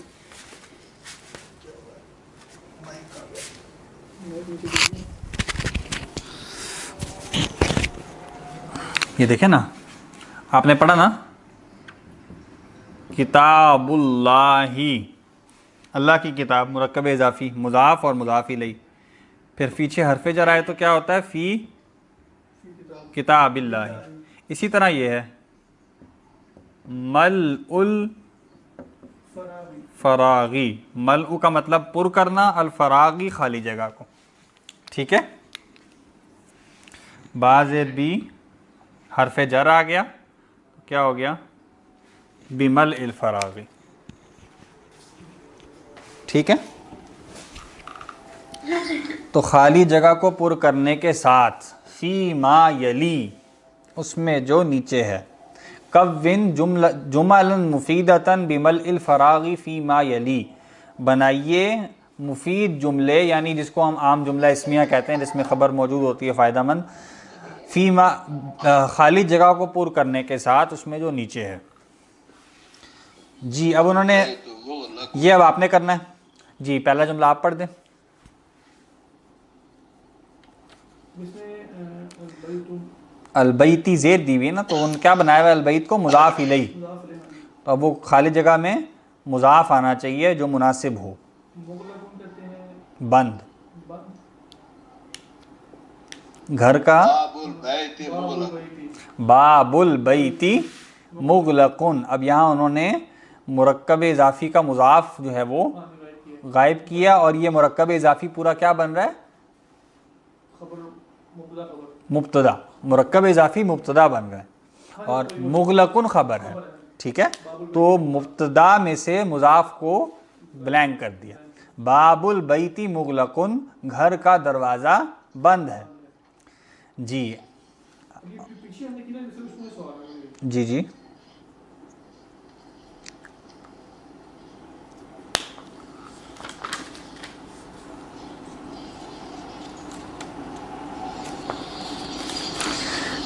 یہ دیکھیں نا، آپ نے پڑھا نا، کتاب اللہ، اللہ کی کتاب، مرکب اضافی، مضاف اور مضاف الیہ، پھر پیچھے حرف جر آئے تو کیا ہوتا ہے؟ فی کتاب اللہ۔ اسی طرح یہ ہے مل الفراغی، ملء کا مطلب پر کرنا، الفراغی خالی جگہ کو، ٹھیک ہے۔ بعض بھی حرف جر آ گیا، کیا ہو گیا؟ بمل الفراغی، ٹھیک ہے۔ تو خالی جگہ کو پر کرنے کے ساتھ، فی ما یلی، اس میں جو نیچے ہے، کون جملا مفیدتن بمل الفراغی فی ما یلی، بنائیے مفید جملے، یعنی جس کو ہم عام جملہ اسمیہ کہتے ہیں، جس میں خبر موجود ہوتی ہے فائدہ مند، فی ما، خالی جگہ کو پر کرنے کے ساتھ اس میں جو نیچے ہے۔ جی اب انہوں نے یہ، اب آپ نے کرنا ہے جی، پہلا جملہ آپ پڑھ دیں۔ اس میں البیتی زیر دی ہوئی ہے نا، تو ان کیا بنایا ہوا ہے البیت کو مضاف الیہ، تو اب وہ خالی جگہ میں مضاف آنا چاہیے جو مناسب ہو. مغلقن کہتے ہیں بند، بند، گھر کا باب البیت مغلق. باب البیتی مغلقن. اب یہاں انہوں نے مرکب اضافی کا مضاف جو ہے وہ غائب کیا، اور یہ مرکب اضافی پورا کیا بن رہا ہے؟ خبر مبتدا خبر مبتدا. مرکب اضافی مبتدا بن رہا ہے اور مغلقن خبر ہے. ٹھیک ہے، تو مبتدا میں سے مضاف کو بلینک کر دیا. باب البیتی مغلقن، گھر کا دروازہ بند ہے. جی یہ پیچھے ہم نے کیا جیسے اس میں سوال ہے. جی جی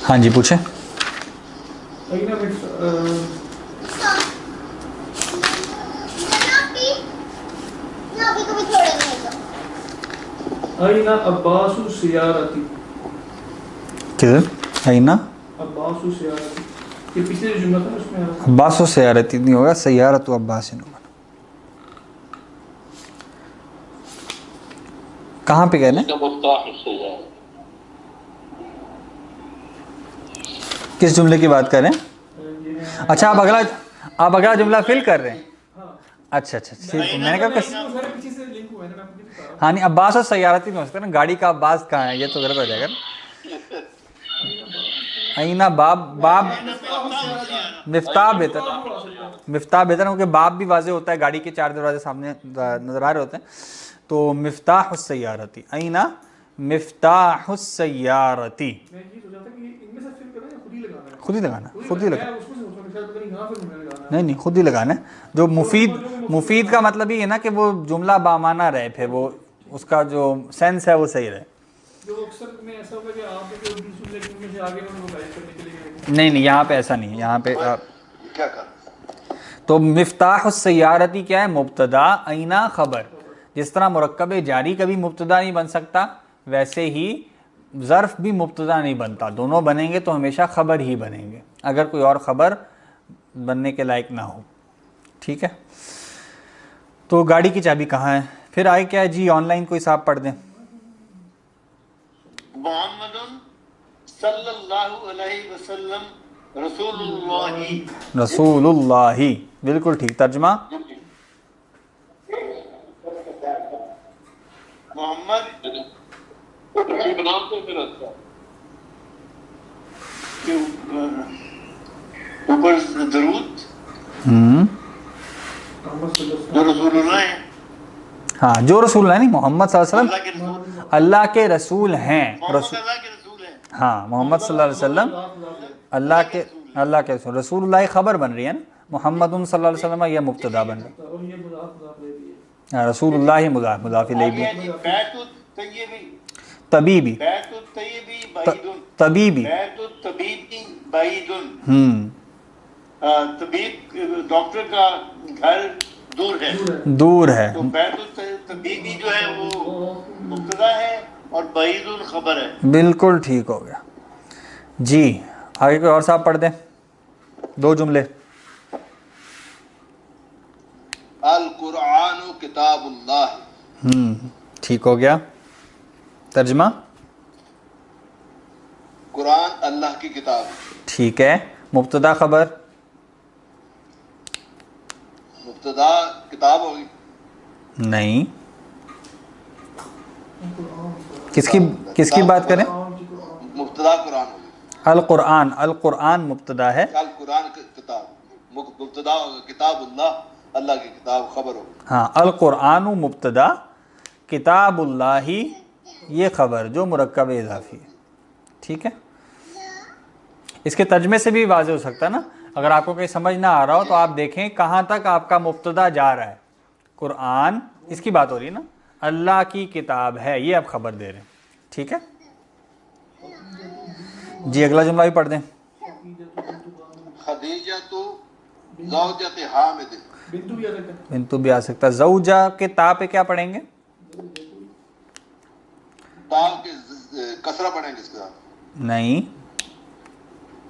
ہاں جی پوچھیں. اینا اینا عباس سیارتی، کدھر اینا عباس سیارتی، یہ پچھلے جو جملہ تھا اس میں عباس و سیارت نہیں ہوگا، سیارت و عباس ہوگا. کہاں پہ کہہ رہے ہیں؟ کس جملے کی بات کر رہے ہیں؟ اچھا آپ اگلا جملہ فل کر رہے ہیں. اچھا اچھا ٹھیک ہے. میں نے کہا سارے پیچھے سے لنک ہوئے ہیں نا. ہاں نہیں، عباس اور سیارتی نہیں ہو سکتا نا، گاڑی کا عباس کہاں ہے، یہ تو غلط ہو جائے گا. اینا باب مفتاح بہتر، مفتاح بہتر ہے کیونکہ باب بھی واضح ہوتا ہے، گاڑی کے 4 دروازے سامنے نظر آ رہے ہوتے ہیں. تو مفتاح السیارتی، اینا مفتاح السیارتی. میں یہ سوچا تھا کہ ان میں سے فل کرنا ہے خود ہی لگانا ہے. خود ہی لگانا، خود ہی لگانا. میں اس میں سے سوچا کہ شاید پتہ نہیں یہاں پھر میں لگانا ہے. نہیں خود ہی لگانا ہے. جو مفید کا مطلب یہ ہے نا کہ وہ جملہ بامانہ رہے، پھر وہ اس کا جو سینس ہے وہ صحیح رہے. جو اکثر میں ایسا ہوگا کہ آپ کے دوسرے لیکن میں سے آگے انہوں نے غائب کرنے کے لیے نہیں یہاں پہ ایسا نہیں ہے. یہاں پہ کیا کر تو مفتاح السیارتی کیا ہے؟ مبتدا، اینا خبر. جس طرح مرکب جاری کبھی مبتدا نہیں بن سکتا، ویسے ہی ظرف بھی مبتدا نہیں بنتا. دونوں بنیں گے تو ہمیشہ خبر ہی بنیں گے، اگر کوئی اور خبر بننے کے لائق نہ ہو. ٹھیک ہے، تو گاڑی کی چابی کہاں ہے؟ پھر آئے کیا ہے جی؟ آن لائن کوئی صاحب پڑھ دیں. محمد صلی اللہ علیہ وسلم رسول اللہ. رسول اللہ، بالکل ٹھیک. ترجمہ محمد اوپر درود جو رسول اللہ ہیں. ہاں جو رسول اللہ نہیں، محمد صلی اللہ علیہ اللہ کے رسول، وسلم اللہ کے رسول ہیں. محمد اللہ کے رسول ہیں. ہاں محمد صلی اللہ علیہ وسلم اللہ کے رسول. رسول اللہ خبر بن رہی ہے نا، محمد صلی اللہ علیہ وسلم یہ مبتدا بن رہا اور یہ مضاف لے بھی ہے. ہے. رسول اللہ مضاف الیہ بھی. بیت الطیبی، طبیبی، بیت الطیبی بعیدن، طبیبی. بیت الطبیبی بعیدن. ہوں طبیب ڈاکٹر کا گھر دور ہے. دور ہے. تو بیت الطبیبی جو ہے وہ مبتدا ہے اور بعید خبر ہے. بالکل ٹھیک ہو گیا جی. آگے کوئی اور صاحب پڑھ دیں 2 جملے. القرآن کتاب اللہ. ٹھیک ہو گیا. ترجمہ قرآن اللہ کی کتاب. ٹھیک ہے. مبتدا خبر مبتدا کتاب ہوگی. نہیں، کس کی بات کریں؟ مبتدا قرآن ہوگی. القرآن، القرآن مبتدا ہے. القرآن کتاب مبتدا ہوگا. کتاب اللہ، اللہ کی کتاب خبر ہوگی. ہاں القرآن مبتدا، کتاب اللہ یہ خبر جو مرکب اضافی ہے. ٹھیک ہے، اس کے ترجمے سے بھی واضح ہو سکتا ہے نا. اگر آپ کو کہیں سمجھ نہ آ رہا ہو تو آپ دیکھیں کہاں تک آپ کا مبتدا جا رہا ہے. قرآن اس کی بات ہو رہی ہے نا، اللہ کی کتاب ہے، یہ آپ خبر دے رہے ہیں. ٹھیک ہے جی. اگلا جملہ بھی پڑھ دیں. خدیجہ تو زوجت حامد. بنتو بھی آ سکتا ہے. بنتو بھی آ سکتا ہے. زوجہ کے تا پہ کیا پڑھیں گے؟ تاؤ کے کسرہ پڑھیں گے اس کے ساتھ. نہیں،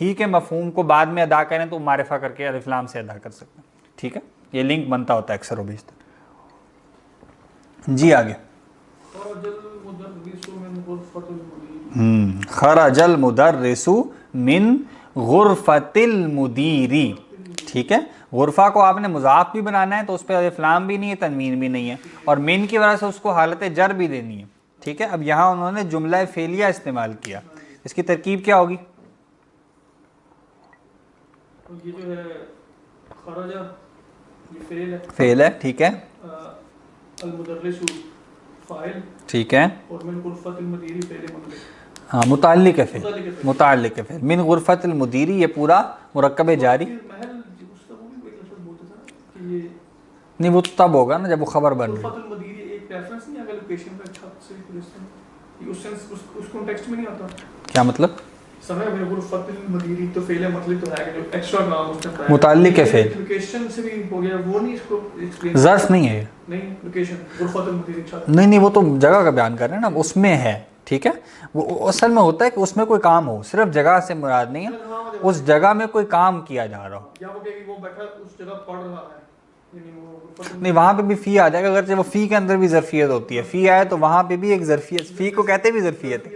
ہی کے مفہوم کو بعد میں ادا کریں تو معرفہ کر کے الف لام سے ادا کر سکتے ہیں. ٹھیک ہے, یہ لنک بنتا ہوتا ہے اکثر و بیشتر. جی آگے. خرج المدرس من غرفت المدیری. ٹھیک ہے, غرفہ کو آپ نے مضاف بھی بنانا ہے تو اس پہ الف لام بھی نہیں ہے, تنوین بھی نہیں ہے, اور من کی وجہ سے اس کو حالت جر بھی دینی ہے. ٹھیک ہے, اب یہاں انہوں نے جملہ فعلیہ استعمال کیا, اس کی ترکیب کیا ہوگی؟ یہ جو ہے خرجہ یہ فعل ہے, فعل ہے. ٹھیک ہے, المدرس فاعل, ٹھیک ہے, اور من غرفت المدیری فعل مطلق. ہاں متعلق ہے فعل, متعلق ہے فعل. من غرفت المدیری یہ پورا مرکب جاری محل اس کا وہ بھی ایک لفظ بولتا تھا کہ یہ نہیں, وہ تب ہوگا نا جب وہ خبر بن رہی. غرفت المدیری ایک ریفرنس نہیں اگر لوکیشن کا چھت سے یہ اس سینس اس کانٹیکسٹ میں نہیں آتا. کیا مطلب؟ سمجھ میں غرفت المدیری تو فعل مطلق تو ہے کہ جو ایکسٹرا نام اس کا متعلق ہے فعل, لوکیشن سے بھی ہو گیا, وہ نہیں اس کو ایکسپلین ظرف نہیں ہے, نہیں لوکیشن غرفت المدیری چھت نہیں وہ تو جگہ کا بیان کر رہے ہیں نا, اس میں ہے. ٹھیک ہے, وہ اصل میں ہوتا ہے کہ اس میں کوئی کام ہو, صرف جگہ سے مراد نہیں ہے, اس جگہ میں کوئی کام کیا جا رہا ہو. یا وہ کہ وہ بیٹھا اس جگہ پڑھ رہا ہے, یعنی وہ نہیں وہاں پہ بھی فی آ جائے گا, اگرچہ وہ فی کے اندر بھی ظرفیت ہوتی ہے. فی آئے تو وہاں پہ بھی ایک ظرفیت, فی کو کہتے بھی ظرفیت ہے,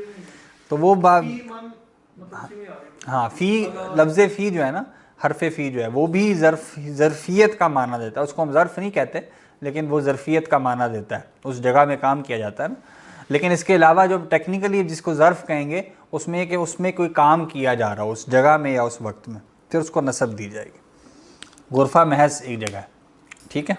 تو وہ ہاں فی لفظ فی جو ہے نا, حرف فی جو ہے وہ بھی ظرفیت کا معنی دیتا ہے. اس کو ہم ظرف نہیں کہتے لیکن وہ ظرفیت کا معنی دیتا ہے, اس جگہ میں کام کیا جاتا ہے نا. لیکن اس کے علاوہ جو ٹیکنیکلی جس کو ظرف کہیں گے اس میں کہ اس میں کوئی کام کیا جا رہا ہو اس جگہ میں یا اس وقت میں, پھر اس کو نسب دی جائے گی. غرفہ محض ایک جگہ ہے. ٹھیک ہے,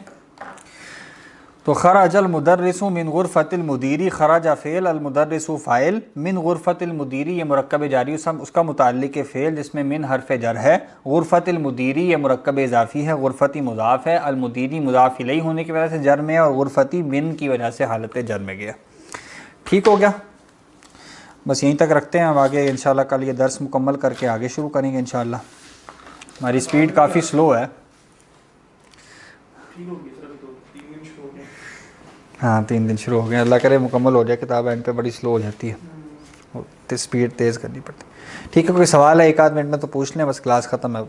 تو خرج المدرس من غرفت المدیری, خرج فعل, المدرس فاعل, من غرفت المدیری یہ مرکب جاری اس کا متعلق فعل جس میں من حرف جر ہے. غرفت المدیری یہ مرکب اضافی ہے, غرفتی مضاف ہے, المدیری مضاف الیہ ہونے کی وجہ سے جر میں, اور غرفتی من کی وجہ سے حالت جر میں گیا. ٹھیک ہو گیا, بس یہیں تک رکھتے ہیں. اب آگے انشاءاللہ کل یہ درس مکمل کر کے آگے شروع کریں گے انشاءاللہ. ہماری سپیڈ کافی سلو ہے. ہاں 3 دن شروع ہو گئے, اللہ کرے مکمل ہو جائے کتاب, اینڈ پہ بڑی سلو ہو جاتی ہے, سپیڈ تیز کرنی پڑتی ہے. ٹھیک ہے, کوئی سوال ہے 1 آدھ منٹ میں تو پوچھ لیں, بس کلاس ختم ہے.